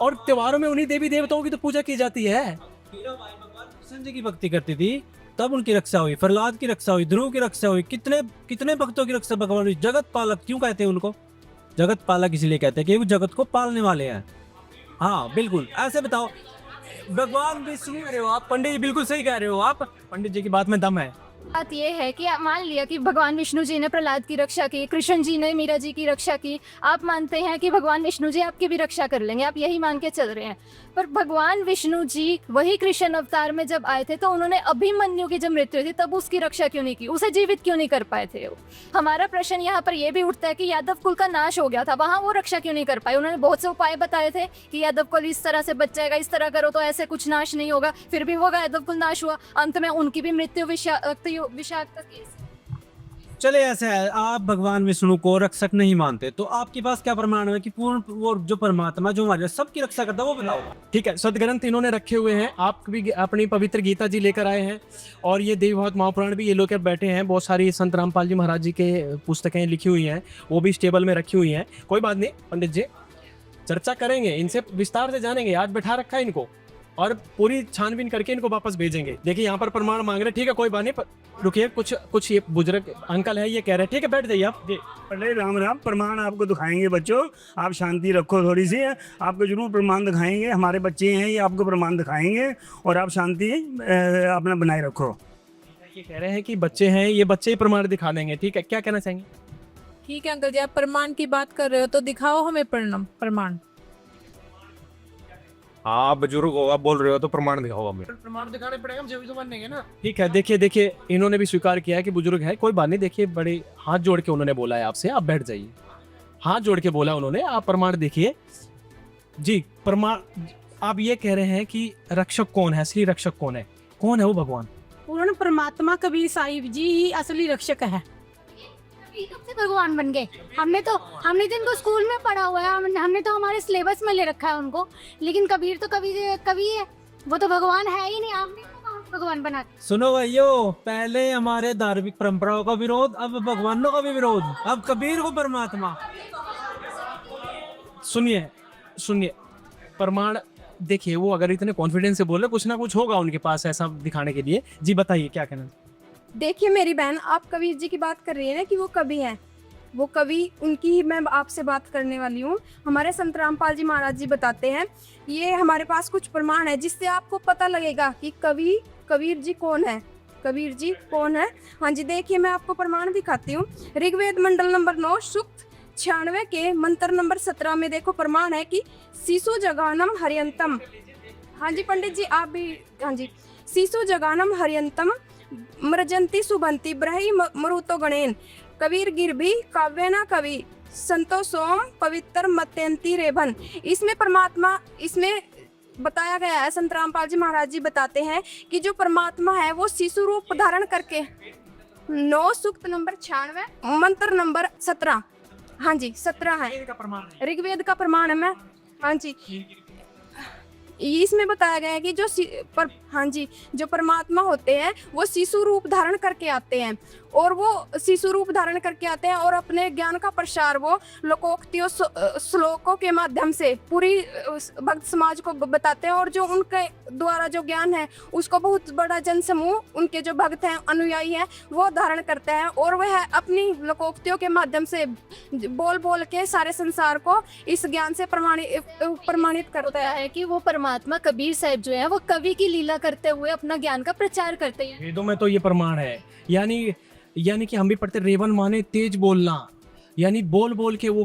और त्योहारों में उन्हीं देवी देवताओं की तो पूजा की जाती है। मीराबाई भगवान कृष्ण जी की भक्ति करती थी, तब उनकी रक्षा हुई। प्रहलाद की रक्षा हुई, ध्रुव की रक्षा हुई, कितने कितने भक्तों की रक्षा भगवान हुई। जगत पालक क्यों कहते हैं उनको? जगत पालक इसलिए कहते हैं कि वो जगत को पालने वाले हैं। हाँ बिल्कुल, ऐसे बताओ, भगवान विष्णु कह रहे हो आप, पंडित जी बिल्कुल सही कह रहे हो आप, पंडित जी की बात में दम है। बात ये है कि आप मान लिया कि भगवान विष्णु जी ने प्रहलाद की रक्षा की, कृष्ण जी ने मीरा जी की रक्षा की, आप मानते हैं कि भगवान विष्णु जी आपकी भी रक्षा कर लेंगे, आप यही मान के चल रहे हैं। पर भगवान विष्णु जी वही कृष्ण अवतार में जब आए थे तो उन्होंने अभिमन्यु की जब मृत्यु थी तब उसकी रक्षा क्यों नहीं की? उसे जीवित क्यों नहीं कर पाए थे? हमारा प्रश्न यहाँ पर यह भी उठता है कि यादव कुल का नाश हो गया था, वहां वो रक्षा क्यों नहीं कर पाए? उन्होंने बहुत से उपाय बताए थे कि यादव कुल इस तरह से बच जाएगा, इस तरह करो तो ऐसे कुछ नाश नहीं होगा, फिर भी वो यादव कुल नाश हुआ। अंत में उनकी भी मृत्यु विषाक्त केस। चले ऐसे है, आप भगवान विष्णु को रक्षक नहीं मानते, तो आपके पास क्या प्रमाण है कि पूर्ण वो जो परमात्मा जो हमारे सबकी रक्षा करता है, वो बताओ। ठीक है, सदग्रंथ इन्होंने रखे हुए हैं, आप भी अपनी पवित्र गीता जी लेकर आए हैं, और ये देवी भागवत महापुराण भी ये लेकर बैठे हैं। बहुत सारी संत रामपाल जी महाराज जी के पुस्तकें लिखी हुई हैं, वो भी इस टेबल में रखी हुई हैं। कोई बात नहीं पंडित जी, चर्चा करेंगे, इनसे विस्तार से जानेंगे। आज बैठा रखा है इनको, और पूरी छानबीन करके इनको वापस भेजेंगे। देखिए यहाँ पर प्रमाण मांग रहे, ठीक है कोई बात नहीं, रुकिए, कुछ ये बुजुर्ग अंकल है, ये कह रहे हैं, ठीक है बैठ जाइए आप जी। अरे राम राम, प्रमाण आपको दिखाएंगे बच्चों, आप शांति रखो थोड़ी सी, आपको जरूर प्रमाण दिखाएंगे। हमारे बच्चे हैं, ये आपको प्रमाण दिखाएंगे, और आप शांति अपना बनाए रखो। ये कह रहे हैं कि बच्चे हैं, ये बच्चे ही प्रमाण दिखा देंगे, ठीक है, क्या कहना चाहेंगे? ठीक है अंकल जी, आप प्रमाण की बात कर रहे हो तो दिखाओ हमें प्रमाण। हाँ, आप बुजुर्ग हो, आप बोल रहे हो तो प्रमाण दिखाओ हमें। प्रमाण दिखाने पड़ेगा, हम जब तो मानेंगे ना। ठीक है, देखिए इन्होंने भी स्वीकार किया है कि बुजुर्ग है, कोई बात नहीं। देखिए बड़े हाथ जोड़ के उन्होंने बोला है आपसे, आप बैठ जाइए, हाथ जोड़ के बोला उन्होंने, आप प्रमाण देखिए जी। प्रमाण आप ये कह रहे हैं कि रक्षक कौन है, असली रक्षक कौन है वो भगवान पूर्ण परमात्मा कबीर साहिब जी ही असली रक्षक है। कब से भगवान बन गए? हमने तो इनको स्कूल में पढ़ा हुआ है, हमने तो हमारे सिलेबस में ले रखा है उनको, लेकिन कबीर तो कवि है, वो तो भगवान है ही नहीं। आपने तो भगवान बना। सुनो भाइयों, पहले हमारे धार्मिक परंपराओं का विरोध, अब भगवानों का भी विरोध, अब कबीर को परमात्मा। सुनिए प्रमाण देखिए, वो अगर इतने कॉन्फिडेंस से बोले, कुछ ना कुछ होगा उनके पास ऐसा दिखाने के लिए। जी बताइए क्या कहना। देखिए मेरी बहन, आप कबीर जी की बात कर रही है ना कि वो कवि हैं, वो कवि, उनकी ही मैं आपसे बात करने वाली हूँ। हमारे संत रामपाल जी महाराज जी बताते हैं, ये हमारे पास कुछ प्रमाण है जिससे आपको पता लगेगा कि कबीर जी कौन है, कबीर जी कौन है। हाँ जी, देखिए मैं आपको प्रमाण दिखाती हूँ। ऋग्वेद मंडल नंबर 9 सूक्त 96 के मंत्र नंबर 17 में देखो प्रमाण है कि सीसु जगानम हरियंतम। हाँ जी पंडित जी आप भी, हाँ जी, सीसु जगानम हरियंतम मृजंती सुबंती ब्रही मरुतो गणेन कबीर गिरभी काव्यना कवि संतो सोम पवित्र मत्यंती रेभन। इसमें परमात्मा, इसमें बताया गया है, संत रामपाल जी महाराज जी बताते हैं कि जो परमात्मा है वो शिशु रूप धारण करके 9 सूक्त नंबर 96 मंत्र नंबर 17, हाँ जी 17 है, ऋग्वेद का प्रमाण है। मैं हाँ जी, इसमें बताया गया है कि हाँ जी, जो परमात्मा होते हैं वो शिशु रूप धारण करके आते हैं, और वो शिशु रूप धारण करके आते हैं और अपने ज्ञान का प्रसार वो लोकोक्तियों श्लोकों के माध्यम से पूरी भक्त समाज को बताते हैं, और जो उनके द्वारा जो ज्ञान है उसको बहुत बड़ा जन समूह, उनके जो भक्त हैं, अनुयायी हैं, वो धारण करते हैं, और वह अपनी लोकोक्तियों के माध्यम से बोल के सारे संसार को इस ज्ञान से प्रमाणित करता है कि वो परमात्मा कबीर साहब जो है वो कवि की लीला करते हुए अपना ज्ञान का प्रचार करते हैं। वेदों में तो ये प्रमाण है, यानी कि हम भी पढ़ते, रेवन माने तेज बोलना, यानी बोल के वो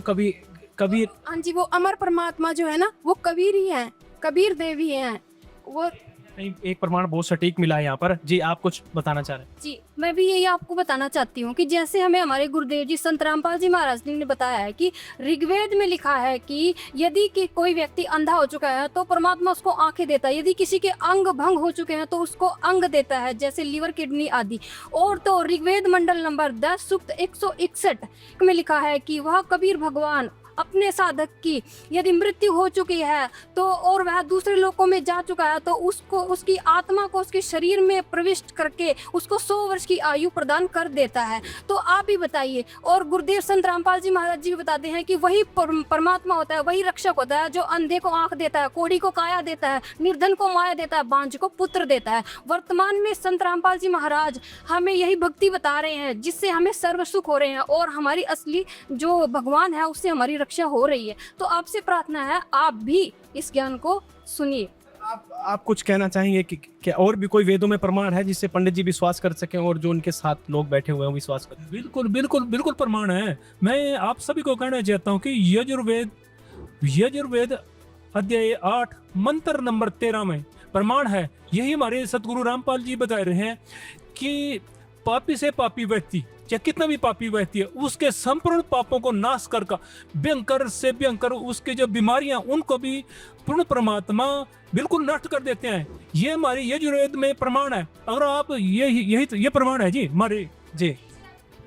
कबीर हाँ जी, वो अमर परमात्मा जो है ना, वो कबीर ही हैं, कबीर देव ही हैं वो। नहीं, एक प्रमाण बहुत सटीक मिला है यहाँ पर। जी आप कुछ बताना चाह रहे हैं? जी, मैं भी यही आपको बताना चाहती हूँ कि जैसे हमें हमारे गुरुदेव जी संत रामपाल जी महाराज जी ने बताया है कि ऋग्वेद में लिखा है कि यदि कि कोई व्यक्ति अंधा हो चुका है तो परमात्मा उसको आंखें देता है, यदि किसी के अंग भंग हो चुके हैं तो उसको अंग देता है, जैसे लीवर, किडनी आदि। और तो ऋग्वेद मंडल नंबर 10 सूक्त 161 में लिखा है कि वह कबीर भगवान अपने साधक की यदि मृत्यु हो चुकी है तो और वह दूसरे लोकों में जा चुका है तो उसको, उसकी आत्मा को उसके शरीर में प्रविष्ट करके उसको 100 वर्ष की आयु प्रदान कर देता है। तो आप ही बताइए। और गुरुदेव संत रामपाल जी महाराज जी भी बताते हैं कि वही परमात्मा होता है, वही रक्षक होता है जो अंधे को आंख देता है, कोढ़ी को काया देता है, निर्धन को माया देता है, बांझ को पुत्र देता है। वर्तमान में संत रामपाल जी महाराज हमें यही भक्ति बता रहे हैं जिससे हमें सर्व सुख हो रहे हैं और हमारी असली जो भगवान है उससे हमारी रक्षा हो रही है। तो आपसे प्रार्थना है आप भी इस ज्ञान को सुनिए। आप कुछ कहना चाहेंगे कि क्या और भी कोई वेदों में प्रमाण है जिससे पंडित जी विश्वास कर सकें और जो उनके साथ लोग बैठे हुए हैं विश्वास करें? बिल्कुल बिल्कुल बिल्कुल प्रमाण है। मैं आप सभी को कहना चाहता हूँ कि यजुर्वेद अध्याय 8 मंत्र नंबर 13 में प्रमाण है। यही हमारे सतगुरु रामपाल जी बता रहे हैं कि पापी से पापी व्यक्ति, चाहे कितना भी पापी व्यक्ति है, उसके संपूर्ण पापों को नाश कर भयंकर से भयंकर उसके जो बीमारियां उनको भी पूर्ण परमात्मा बिल्कुल नष्ट कर देते हैं। ये हमारे यजुर्वेद में प्रमाण है। अगर आप ये प्रमाण है जी हमारे।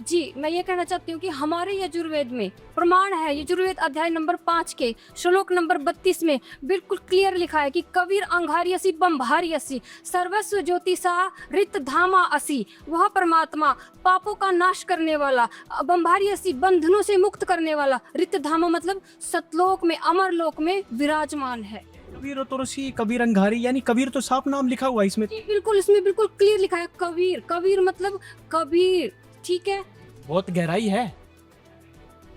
जी, मैं ये कहना चाहती हूँ कि हमारे यजुर्वेद में प्रमाण है। यजुर्वेद अध्याय नंबर 5 के श्लोक नंबर 32 में बिल्कुल क्लियर लिखा है कि कबीर अंगारी असी बंभारी असी सर्वस्व ज्योतिषा रित धामा असी। वह परमात्मा पापों का नाश करने वाला, बंभारी असी बंधनों से मुक्त करने वाला, रित धामा मतलब सतलोक में, अमर लोक में विराजमान है। कबीर तो ऋषि, कबीर अंगारी, यानी कबीर तो साफ नाम लिखा हुआ है इसमें। बिल्कुल, इसमें बिल्कुल क्लियर लिखा है कबीर। कबीर मतलब कबीर, ठीक है, बहुत गहराई है।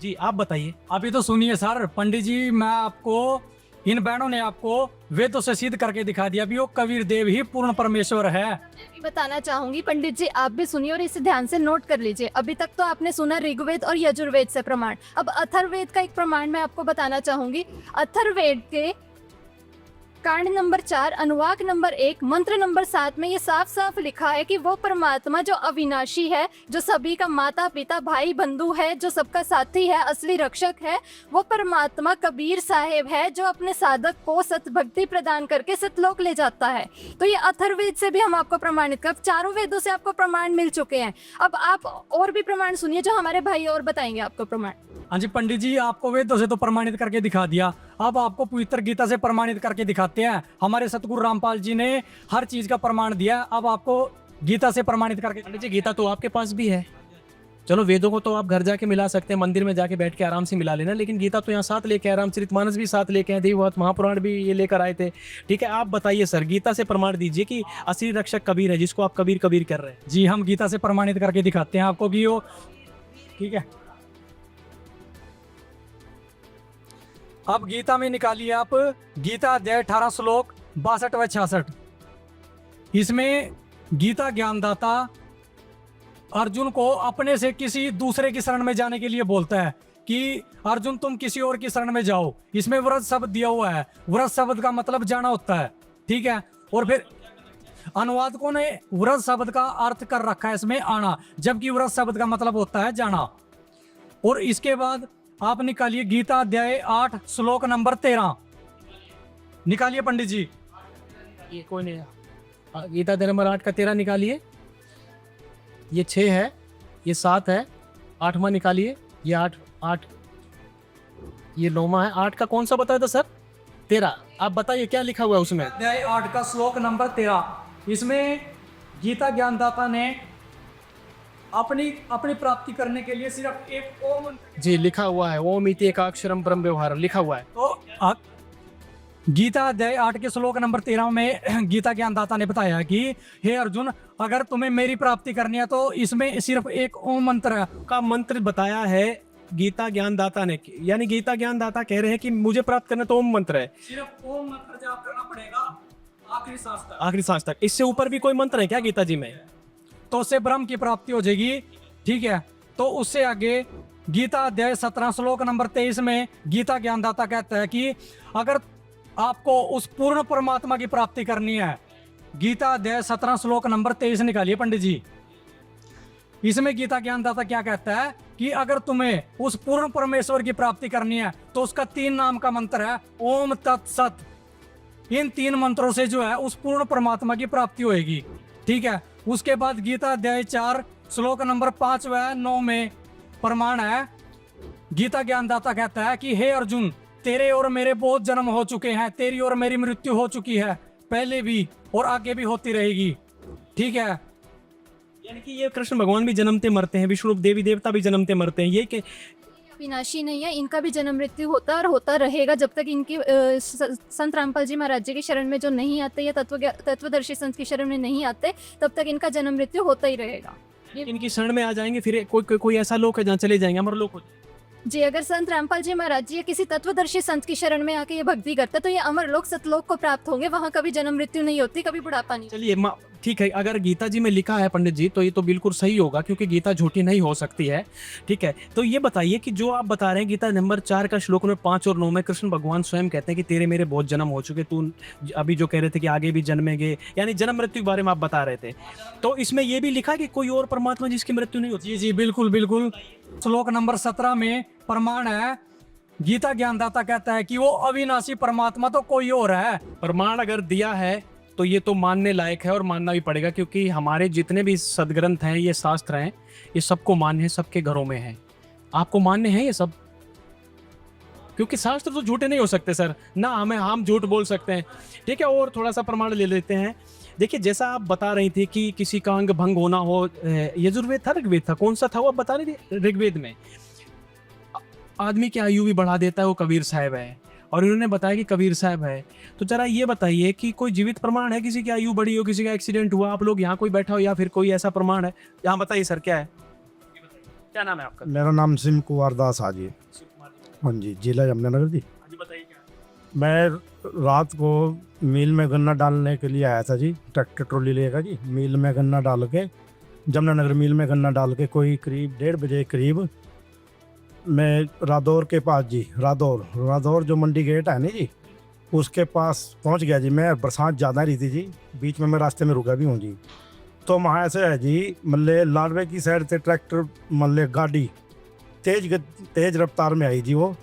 जी आप बताइए। अभी तो सुनिए सर, पंडित जी मैं आपको, इन बहनों ने आपको वेदों से सिद्ध करके दिखा दिया भी वो कबीर देव ही पूर्ण परमेश्वर है। मैं भी बताना चाहूंगी पंडित जी, आप भी सुनिए और इसे ध्यान से नोट कर लीजिए। अभी तक तो आपने सुना ऋग्वेद और यजुर्वेद से प्रमाण, अब अथर्ववेद का एक प्रमाण मैं आपको बताना चाहूंगी। अथर्ववेद के कांड नंबर 4 अनुवाक नंबर 1 मंत्र नंबर 7 में ये साफ साफ लिखा है कि वो परमात्मा जो अविनाशी है, जो सभी का माता पिता भाई बंधु है, जो सबका साथी है, असली रक्षक है, वो परमात्मा कबीर साहेब है जो अपने साधक को सतभक्ति प्रदान करके सतलोक ले जाता है। तो ये अथर्ववेद से भी हम आपको प्रमाणित कर, चारों वेदों से आपको प्रमाण मिल चुके हैं। अब आप और भी प्रमाण सुनिए जो हमारे भाई और बताएंगे आपको प्रमाण। हाँ जी पंडित जी, आपको वेदों से तो प्रमाणित करके दिखा दिया, अब आपको पवित्र गीता से प्रमाणित करके दिखाते हैं। हमारे सतगुरु रामपाल जी ने हर चीज का प्रमाण दिया, अब आपको गीता से प्रमाणित करके। पंडित जी गीता तो आपके पास भी है, चलो वेदों को तो आप घर जाके मिला सकते हैं, मंदिर में जाके बैठ के आराम से मिला लेना, लेकिन गीता तो यहाँ साथ लेके, रामचरितमानस भी साथ लेके आए, देवव्रत महापुराण भी ये लेकर आए थे। ठीक है, आप बताइए सर, गीता से प्रमाण दीजिए कि असली रक्षक कबीर है जिसको आप कबीर कबीर कर रहे हैं। जी हम गीता से प्रमाणित करके दिखाते हैं आपको कि वो, ठीक है। अब गीता में निकालिए आप गीता अध्याय 18 श्लोक 62 व 66। इसमें गीता ज्ञानदाता अर्जुन को अपने से किसी दूसरे की शरण में जाने के लिए बोलता है कि अर्जुन तुम किसी और की शरण में जाओ। इसमें व्रत शब्द दिया हुआ है, व्रत शब्द का मतलब जाना होता है, ठीक है। और फिर अनुवादकों ने व्रत शब्द का अर्थ कर रखा है इसमें आना, जबकि व्रत शब्द का मतलब होता है जाना। और इसके बाद आप निकालिए गीता अध्याय 8 श्लोक नंबर 13 निकालिए पंडित जी। ये कोई नहीं, गीता अध्याय नंबर 8 का 13 निकालिए। ये 6 है, ये 7 है, 8वां निकालिए। ये 8, ये 9वां है। 8 का कौन सा बताया था सर? 13। आप बताइए क्या लिखा हुआ है उसमें? अध्याय 8 का श्लोक नंबर 13। इसमें गीता ज्ञानदाता ने अपनी प्राप्ति करने के लिए सिर्फ एक ओम जी लिखा हुआ है, ओम इति एकाक्षरम ब्रह्म व्यवहार लिखा हुआ है। तो गीता अध्याय 8 के श्लोक नंबर 13 में गीता ज्ञानदाता ने बताया कि हे अर्जुन, अगर तुम्हें मेरी प्राप्ति करनी है तो इसमें सिर्फ एक ओम मंत्र का मंत्र बताया है गीता ज्ञानदाता ने, यानी गीता ज्ञानदाता कह रहे हैं कि मुझे प्राप्त करना तो ओम मंत्र है, सिर्फ ओम मंत्र जाप करना पड़ेगा आखिरी सांस तक। आखिरी सांस तक। इससे ऊपर भी कोई मंत्र है क्या गीता जी में? तो उससे ब्रह्म की प्राप्ति हो जाएगी, ठीक है। तो उससे आगे गीता अध्याय 17 श्लोक नंबर 23 में गीता ज्ञानदाता कहता है कि अगर आपको उस पूर्ण परमात्मा की प्राप्ति करनी है, गीता अध्याय 17 श्लोक नंबर 23 निकालिए पंडित जी। इसमें गीता ज्ञानदाता क्या कहता है कि अगर तुम्हें उस पूर्ण परमेश्वर की प्राप्ति करनी है तो उसका 3 नाम का मंत्र है ओम तत्सत। इन 3 मंत्रों से जो है उस पूर्ण परमात्मा की प्राप्ति होगी। ठीक है, उसके बाद गीता अध्याय 4 श्लोक नंबर 5 व 9 में प्रमाण है। गीता ज्ञानदाता कहता है कि हे अर्जुन, तेरे और मेरे बहुत जन्म हो चुके हैं, तेरी और मेरी मृत्यु हो चुकी है, पहले भी और आगे भी होती रहेगी। ठीक है, यानी कि ये कृष्ण भगवान भी जन्मते मरते हैं, विष्णु देवी देवता भी जन्मते मरते हैं, ये कि विनाशी नहीं है, इनका भी जन्म मृत्यु होता है और होता रहेगा जब तक इनके संत रामपाल जी महाराज जी की शरण में जो नहीं आते या तत्वदर्शी संत की शरण में नहीं आते, तब तक इनका जन्म मृत्यु होता ही रहेगा। इनकी शरण में आ जाएंगे फिर कोई ऐसा लोक है जहाँ चले जाएंगे, अमर लोक हो जाएंगे। जी, अगर संत रामपाल जी महाराज जी या किसी तत्वदर्शी संत की शरण में आके ये भक्ति करते तो ये अमर लोक सतलोक को प्राप्त होंगे, वहाँ कभी जन्म मृत्यु नहीं होती, कभी बुढ़ापा नहीं। चलिए ठीक है, अगर गीता जी में लिखा है पंडित जी तो ये तो बिल्कुल सही होगा, क्योंकि गीता झूठी नहीं हो सकती है। ठीक है, तो ये बताइए कि जो आप बता रहे हैं गीता नंबर 4 का श्लोक नंबर 5 और 9 में कृष्ण भगवान स्वयं कहते हैं कि तेरे मेरे बहुत जन्म हो चुके, तू अभी जो कह रहे थे कि आगे भी जन्मेंगे, यानी जन्म मृत्यु के बारे में आप बता रहे थे, तो इसमें ये भी लिखा कि कोई और परमात्मा जिसकी मृत्यु नहीं होती? जी बिल्कुल बिल्कुल। श्लोक नंबर 17 में प्रमाण है, गीता ज्ञानदाता कहता है कि वो अविनाशी परमात्मा तो कोई और है। प्रमाण अगर दिया है तो ये तो मानने लायक है और मानना भी पड़ेगा, क्योंकि हमारे जितने भी सदग्रंथ हैं, ये शास्त्र हैं, ये सबको मान्य है, सबके घरों में है। आपको मान्य है ये सब? क्योंकि शास्त्र तो झूठे नहीं हो सकते सर ना, हम झूठ बोल सकते हैं। ठीक है, और थोड़ा सा प्रमाण ले लेते हैं। देखिए, जैसा आप बता रही थी कि किसी का अंग भंग होना हो, यजुर्वेद था ऋग्वेद था, कौन सा था वो आप बता रही थी? ऋग्वेद में आदमी की आयु भी बढ़ा देता है वो कबीर साहब है, और इन्होंने बताया कि कबीर साहब है। तो जरा ये बताइए कि कोई जीवित प्रमाण है किसी की आयु बढ़ी हो, किसी का एक्सीडेंट हुआ, आप लोग यहाँ कोई बैठा हो या फिर कोई ऐसा प्रमाण है? यहाँ बताइए सर, क्या है, क्या नाम है आपका? मेरा नाम सिम कुमार दास हाजी। हाँ जी, जिला यमुनानगर जी। बताइए क्या? मैं रात को मिल में गन्ना डालने के लिए आया था जी, ट्रैक्टर ट्रॉली लेकर जी। मिल में गन्ना डाल के, यमुनानगर मिल में गन्ना डाल के कोई करीब 1:30 बजे करीब मैं रादौर के पास जी, रादौर जो मंडी गेट है ना जी, उसके पास पहुंच गया जी। मैं बरसात ज़्यादा रही थी जी, बीच में मैं रास्ते में रुका भी हूँ जी। तो वहाँ ऐसे है जी, मतलब लाडवे की साइड से ट्रैक्टर, मतलब गाड़ी तेज रफ्तार में आई जी। वो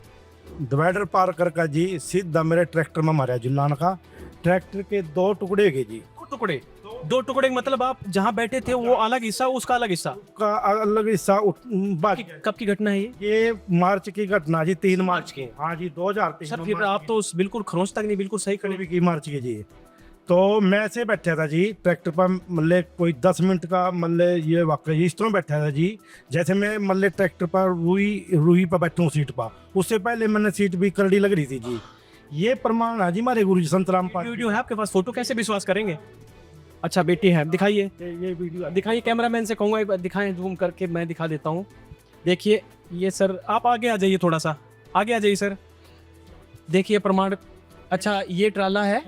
डिवाइडर पार करके जी सीधा मेरे ट्रैक्टर में मारा जी। लान का ट्रैक्टर के 2 टुकड़े गए जी। 2 टुकड़े मतलब आप जहाँ बैठे थे वो अलग हिस्सा, उसका अलग हिस्सा? का अलग हिस्सा। कब की घटना है ये मार्च की घटना जी, 3 मार्च की। हाँ जी, 2023। सर फिर आप तो बिल्कुल खरोंच तक नहीं, बिल्कुल सही खड़े की मार्च की जी। तो मैं से बैठा था जी ट्रैक्टर पर, मतलब कोई 10 मिनट का, मतलब ये वाकई इस तरह बैठा था जी जैसे मैं मतलब ट्रैक्टर पर रूही पर बैठूँ सीट पर। उससे पहले मैंने सीट भी करड़ी लग रही थी जी। ये प्रमाण है जी हमारे गुरु जी संत रामपाल। वीडियो है आपके पास, फोटो कैसे विश्वास करेंगे? अच्छा बेटी है, दिखाइए ये वीडियो, दिखाइए। कैमरामैन से कहूँगा एक बार दिखाएं, जूम करके मैं दिखा देता हूँ। देखिए ये सर, आप आगे आ जाइए, थोड़ा सा आगे आ जाइए सर। देखिए प्रमाण। अच्छा ये ट्राला है,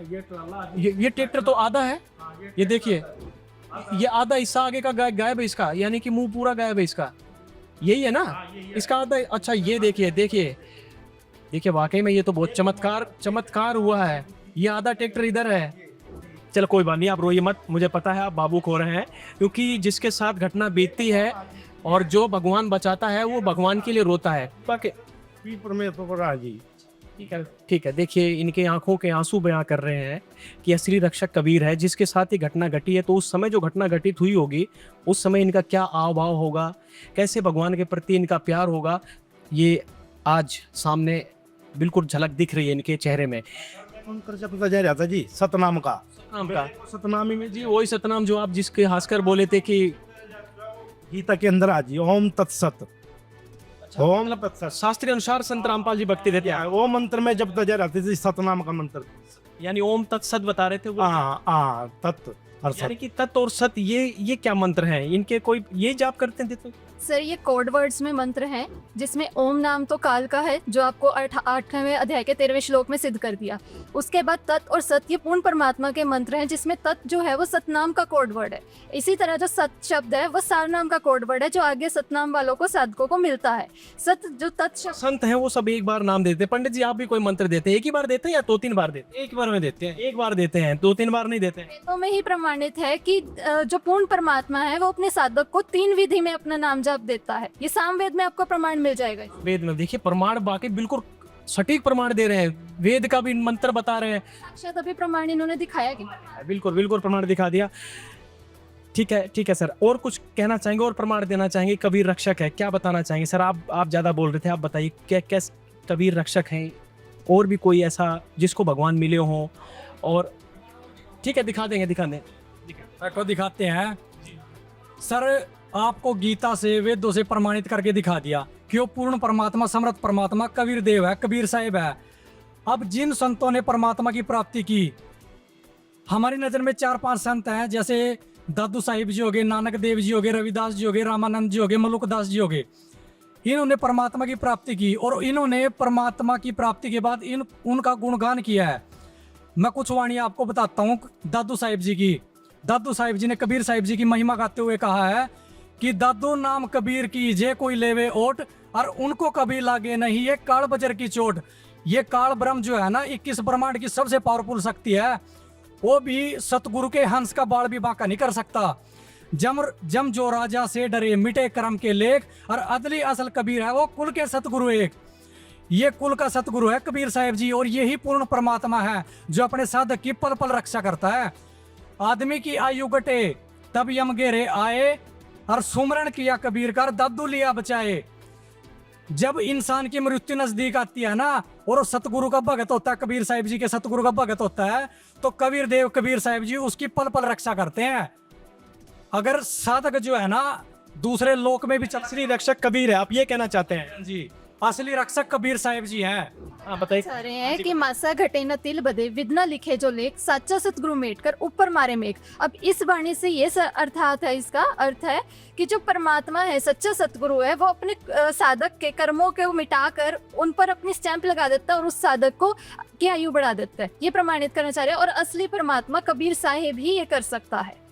ये ट्रैक्टर तो आधा है, ये देखिए ये आधा हिस्सा आगे का गायब है इसका, यानी कि मुंह पूरा गायब है इसका, यही है ना इसका आधा। अच्छा ये देखिए वाकई में ये तो बहुत चमत्कार हुआ है। ये आधा ट्रैक्टर इधर है। चलो कोई बात नहीं, आप रोइए मत, मुझे पता है आप बाबूक हो रहे हैं, क्योंकि जिसके साथ घटना बीतती है और जो भगवान बचाता है वो भगवान के लिए रोता है। ठीक है, देखिए इनके आंखों के आंसू बयां कर रहे हैं कि असली रक्षक कबीर है, जिसके साथ ये घटना घटी है। तो उस समय जो घटना घटित हुई होगी, उस समय इनका क्या आव भाव होगा, कैसे भगवान के प्रति इनका प्यार होगा, ये आज सामने बिल्कुल झलक दिख रही है इनके चेहरे में। जा रहा था जी सतनाम का, सतनामी में जी वही सतनाम जो आप जिसके हंसकर बोले थे कि गीता के अंदर आ जी, ओम तत्सत। ओम तत्सत शास्त्रीय अनुसार संत रामपाल जी भक्ति देते हैं। वो मंत्र में जब जा रहा था सतनाम का मंत्र, यानी ओम तत्सत बता रहे थे वो। तत्व और यानी कि तत्व और सत, ये क्या मंत्र है इनके? कोई ये जाप करते थे तो सर ये कोड वर्ड्स में मंत्र हैं, जिसमें ओम नाम तो काल का है, जो आपको 8वें अध्याय के 13वें श्लोक में सिद्ध कर दिया। उसके बाद तत् और सत्य ये पूर्ण परमात्मा के मंत्र हैं, जिसमें तत् जो है वो सतनाम का कोड वर्ड है। इसी तरह जो सत शब्द है वो सार नाम का कोड वर्ड है, जो आगे सतनाम वालों को साधकों को मिलता है। सत जो तत् शब्द संत हैं वो सब एक बार नाम देते हैं। पंडित जी आप भी कोई मंत्र देते हैं, एक ही बार देते हैं या 2-3 बार देते हैं? एक बार में देते हैं। एक बार देते हैं, 2-3 बार नहीं देते हैं। वेदों में ही प्रमाणित है कि जो पूर्ण परमात्मा है वो अपने साधक को 3 विधि में अपना नाम जाप देता है। ये सामवेद में आपको प्रमाण मिल जाएगा। वेद में देखिए प्रमाण बाकी बिल्कुल सटीक प्रमाण दे रहे हैं, वेद का भी मंत्र बता रहे हैं। साक्षात अभी प्रमाण इन्होंने दिखाया कि बिल्कुल बिल्कुल प्रमाण दिखा दिया। ठीक है सर, और कुछ कहना चाहेंगे और प्रमाण देना चाहेंगे? कबीर रक्षक है, क्या बताना चाहेंगे सर? आप ज्यादा बोल रहे थे, आप बताइए क्या क्या कबीर रक्षक हैं? और भी कोई ऐसा जिसको भगवान मिले हो? और ठीक है दिखा देंगे तो दिखाते हैं सर। आपको गीता से वेदों से प्रमाणित करके दिखा दिया कि वो पूर्ण परमात्मा समर्थ परमात्मा कबीर देव है, कबीर साहिब है। अब जिन संतों ने परमात्मा की प्राप्ति की, हमारी नजर में 4-5 संत हैं, जैसे दादू साहिब जी हो गए, नानक देव जी हो गए, रविदास जी हो गए, रामानंद जी हो गए, मलुकदास जी हो गए। इन्होंने परमात्मा की प्राप्ति की और इन्होंने परमात्मा की प्राप्ति के बाद उनका गुणगान किया है। मैं कुछ वाणी आपको बताता हूँ दादू साहिब जी की। दादू साहिब जी ने कबीर साहिब जी की महिमा गाते हुए कहा है कि दादू नाम कबीर की जे कोई लेवे ओट, और उनको कभी लागे नहीं ये काल बजर की चोट। ये काल ब्रह्म जो है ना 21 ब्रह्मांड की सबसे पावरफुल शक्ति है, वो भी सतगुरु के हंस का बाल भी बांका नहीं कर सकता। जम जो राजा से डरे मिटे कर्म के लेख, और अदली असल कबीर है वो कुल के सतगुरु एक। ये कुल का सतगुरु है कबीर साहिब जी, और यही पूर्ण परमात्मा है जो अपने साधक की पल पल रक्षा करता है। आदमी की आयु घटे तब यम घेरे आए, और सुमरण किया कबीर कर दादू लिया बचाए। जब इंसान की मृत्यु नजदीक आती है ना, और सतगुरु का भगत होता है, कबीर साहिब जी के सतगुरु का भगत होता है, तो कबीर देव कबीर साहिब जी उसकी पल पल रक्षा करते हैं। अगर साधक जो है ना दूसरे लोक में भी असली रक्षक कबीर है, आप ये कहना चाहते हैं? जी, असली रक्षक कबीर साहिब जी हैं। हाँ बताइए। चाह रहे हैं कि मासा घटे न तिल बदे, विद्ना लिखे जो लेख, साचा सतगुरु मेट कर ऊपर मारे मेघ। अब इस वाणी से ये अर्थात है, इसका अर्थ है कि जो परमात्मा है, सच्चा सतगुरु है, वो अपने साधक के कर्मों को मिटाकर उन पर अपनी स्टैंप लगा देता है और उस साधक को की आयु बढ़ा देता है। ये प्रमाणित करना चाह रहे हैं, और असली परमात्मा कबीर साहिब ही ये कर सकता है।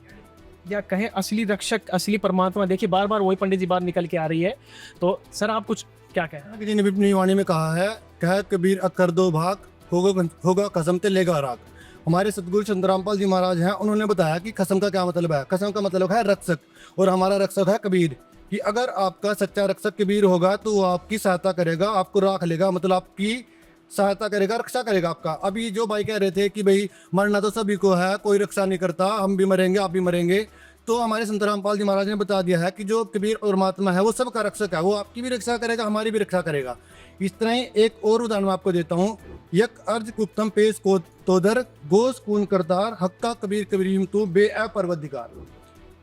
या कहें असली रक्षक, असली परमात्मा। देखिए बार बार वही पंडित जी बात निकल के आ रही है, तो सर आप कुछ क्या कहें? किसी ने भी अपनी वाणी में कहा है, कह कबीर अकर दो भाग, होगा कसम ते लेगा राग। हमारे सतगुरु चंद्रामपाल जी महाराज हैं, उन्होंने बताया कि कसम का क्या मतलब है। कसम का मतलब है रक्षक, और हमारा रक्षक है कबीर। कि अगर आपका सच्चा रक्षक कबीर होगा तो वो आपकी सहायता करेगा, आपको राख लेगा, मतलब आपकी सहायता करेगा, रक्षा करेगा आपका। अभी जो भाई कह रहे थे कि भाई मरना तो सभी को है, कोई रक्षा नहीं करता, हम भी मरेंगे आप भी मरेंगे, तो हमारे संत रामपाल जी महाराज ने बता दिया है कि जो कबीर परमात्मा है वो सबका रक्षक है, वो आपकी भी रक्षा करेगा, हमारी भी रक्षा करेगा। इस तरह ही एक और उदाहरण मैं आपको देता हूँ। यक अर्ज कुप्तम पेश को तोदर गोस कून करतार, हक्का कबीर कबीर तू बे पर्वतदिगार।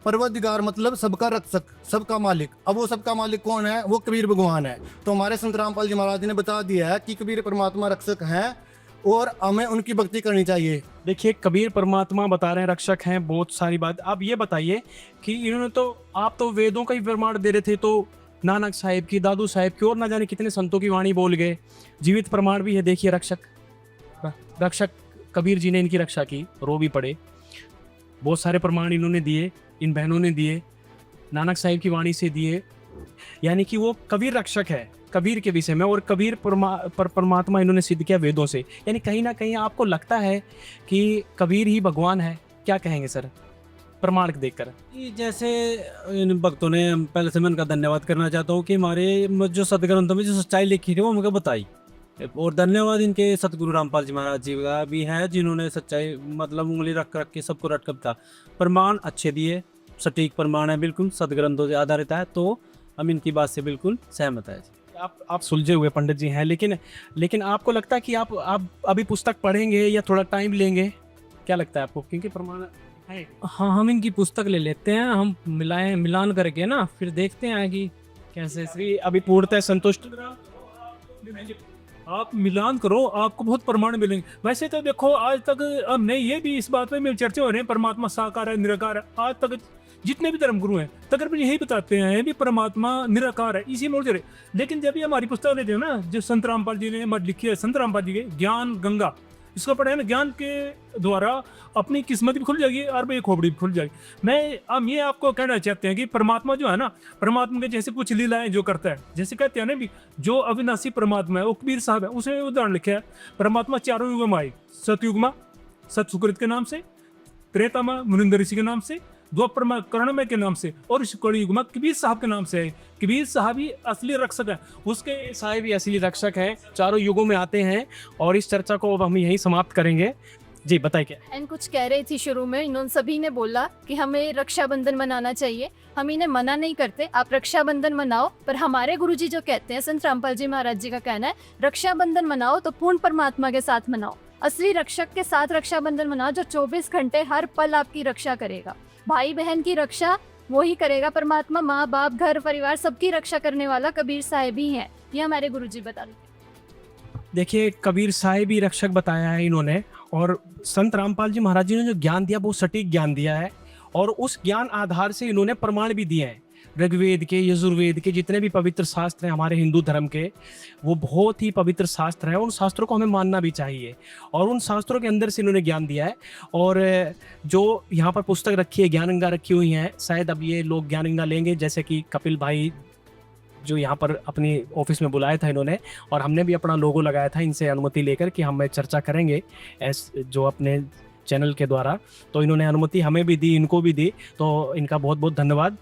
पर्वतदिगार मतलब सबका रक्षक, सबका मालिक। अब वो सबका मालिक कौन है? वो कबीर भगवान है। तो हमारे संत रामपाल जी महाराज ने बता दिया है कि कबीर परमात्मा रक्षक हैं और हमें उनकी भक्ति करनी चाहिए। देखिए कबीर परमात्मा बता रहे हैं रक्षक हैं, बहुत सारी बात। आप ये बताइए कि इन्होंने तो, आप तो वेदों का ही प्रमाण दे रहे थे, तो नानक साहिब की, दादू साहिब की, और ना जाने कितने संतों की वाणी बोल गए। जीवित प्रमाण भी है, देखिए रक्षक कबीर जी ने इनकी रक्षा की, रो भी पड़े। बहुत सारे प्रमाण इन्होंने दिए, इन बहनों ने दिए, नानक साहिब की वाणी से दिए, यानी कि वो कबीर रक्षक है कबीर के विषय में। और कबीर परमात्मा इन्होंने सिद्ध किया वेदों से, यानी कहीं ना कहीं आपको लगता है कि कबीर ही भगवान है। क्या कहेंगे सर प्रमाण देखकर? जैसे इन भक्तों ने, पहले से मैं उनका धन्यवाद करना चाहता हूँ कि हमारे जो सदग्रंथों में जो सच्चाई लिखी थी वो हमको बताई। और धन्यवाद इनके सतगुरु रामपाल जी महाराज जी का भी है, जिन्होंने सच्चाई मतलब उंगली रख रख के सबको रटकब था। प्रमाण अच्छे दिए, सटीक प्रमाण है, बिल्कुल सदग्रंथों से आधारित है, तो हम इनकी बात से बिल्कुल सहमत है। आप सुलझे हुए पंडित जी हैं, लेकिन आपको लगता है कि आप अभी पुस्तक पढ़ेंगे या थोड़ा टाइम लेंगे? क्या लगता है आपको? क्योंकि प्रमाण है। हाँ, हम इनकी पुस्तक ले लेते हैं, हम मिलान करके ना फिर देखते हैं कि कैसे। श्री अभी पूर्णतः संतुष्ट? आप मिलान करो, आपको बहुत प्रमाण मिलेंगे। वैसे तो देखो आज तक हमने ये भी इस बात पे चर्चा हो रही है, परमात्मा साकार है निराकार है। आज तक जितने भी धर्मगुरु हैं तकरीबन यही बताते हैं कि परमात्मा निराकार है, इसी मोड़ चले। लेकिन जब ये हमारी पुस्तक लेते हैं ना, जो संत रामपाल जी ने मत लिखी है, संत रामपाल जी के ज्ञान गंगा, इसको पढ़े ना, ज्ञान के द्वारा अपनी किस्मत भी खुल जाएगी और भाई खोपड़ी भी खुल जाएगी। हम ये आपको कहना चाहते हैं कि परमात्मा जो है ना, परमात्मा के जैसे कुछ लीलाएं जो करता है, जैसे कहते हैं ना भी जो अविनाशी परमात्मा है, वो कबीर साहब है, उसने उदाहरण लिखा है। परमात्मा चारों युग में आए, सतयुग में सत सुकृत के नाम से, त्रेता में मुनिंदर ऋषि के नाम से, द्वापर में करुणमय के नाम से, और इस कलयुग में कबीर साहब के नाम से है। कबीर साहब ही असली रक्षक है, उसके साहिब भी असली रक्षक हैं, चारों युगों में आते हैं। और इस चर्चा को अब हम यहीं समाप्त करेंगे। जी बताइए क्या। एंड कुछ कह रही थी शुरू में, इन्होंने सभी ने बोला कि हमें रक्षाबंधन मनाना चाहिए। हम इन्हें मना नहीं करते, आप रक्षाबंधन मनाओ, पर हमारे गुरुजी जो कहते हैं, संत रामपाल जी महाराज जी का कहना है, रक्षाबंधन मनाओ तो पूर्ण परमात्मा के साथ मनाओ, असली रक्षक के साथ रक्षाबंधन मनाओ, जो 24 घंटे हर पल आपकी रक्षा करेगा। भाई बहन की रक्षा वही करेगा परमात्मा, माँ बाप घर परिवार सबकी रक्षा करने वाला कबीर साहिब ही है, ये हमारे गुरुजी बता रहे। देखिए, कबीर साहिब ही रक्षक बताया है इन्होंने, और संत रामपाल जी महाराज जी ने जो ज्ञान दिया वो सटीक ज्ञान दिया है, और उस ज्ञान आधार से इन्होंने प्रमाण भी दिए हैं। ऋग्वेद के, यजुर्वेद के जितने भी पवित्र शास्त्र हैं हमारे हिंदू धर्म के, वो बहुत ही पवित्र शास्त्र हैं। उन शास्त्रों को हमें मानना भी चाहिए, और उन शास्त्रों के अंदर से इन्होंने ज्ञान दिया है। और जो यहाँ पर पुस्तक रखी है, ज्ञान गंगा रखी हुई है, शायद अब ये लोग ज्ञान गंगा लेंगे, जैसे कि कपिल भाई जो यहाँ पर अपनी ऑफिस में बुलाया था इन्होंने, और हमने भी अपना लोगो लगाया था इनसे अनुमति लेकर कि हम चर्चा करेंगे जो अपने चैनल के द्वारा। तो इन्होंने अनुमति हमें भी दी, इनको भी दी, तो इनका बहुत बहुत धन्यवाद।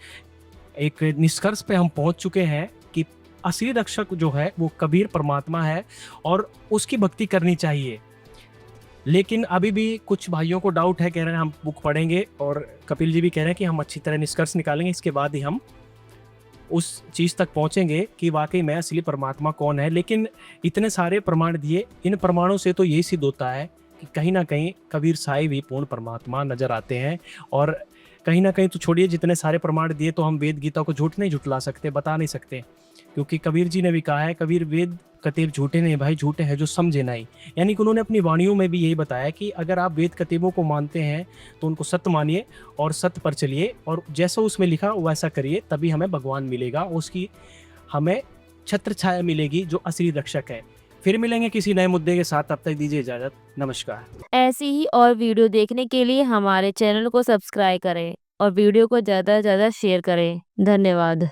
एक निष्कर्ष पे हम पहुंच चुके हैं कि असली रक्षक जो है वो कबीर परमात्मा है, और उसकी भक्ति करनी चाहिए। लेकिन अभी भी कुछ भाइयों को डाउट है, कह रहे हैं हम बुक पढ़ेंगे, और कपिल जी भी कह रहे हैं कि हम अच्छी तरह निष्कर्ष निकालेंगे, इसके बाद ही हम उस चीज़ तक पहुंचेंगे कि वाकई में असली परमात्मा कौन है। लेकिन इतने सारे प्रमाण दिए, इन प्रमाणों से तो यही सिद्ध होता है कि कहीं ना कहीं कबीर साहिब ही पूर्ण परमात्मा नजर आते हैं। और कहीं ना कहीं तो छोड़िए, जितने सारे प्रमाण दिए तो हम वेद गीता को झूठ नहीं झुटला सकते, बता नहीं सकते, क्योंकि कबीर जी ने भी कहा है, कबीर वेद कतेब झूठे नहीं भाई, झूठे हैं जो समझे नहीं। यानी कि उन्होंने अपनी वाणियों में भी यही बताया कि अगर आप वेद कतेबों को मानते हैं तो उनको सत्य मानिए और सत्य पर चलिए, और जैसा उसमें लिखा वैसा करिए, तभी हमें भगवान मिलेगा, उसकी हमें छत्र छाया मिलेगी जो असली रक्षक है। फिर मिलेंगे किसी नए मुद्दे के साथ, तब तक दीजिए इजाजत, नमस्कार। ऐसी ही और वीडियो देखने के लिए हमारे चैनल को सब्सक्राइब करें और वीडियो को ज़्यादा से ज़्यादा शेयर करें। धन्यवाद।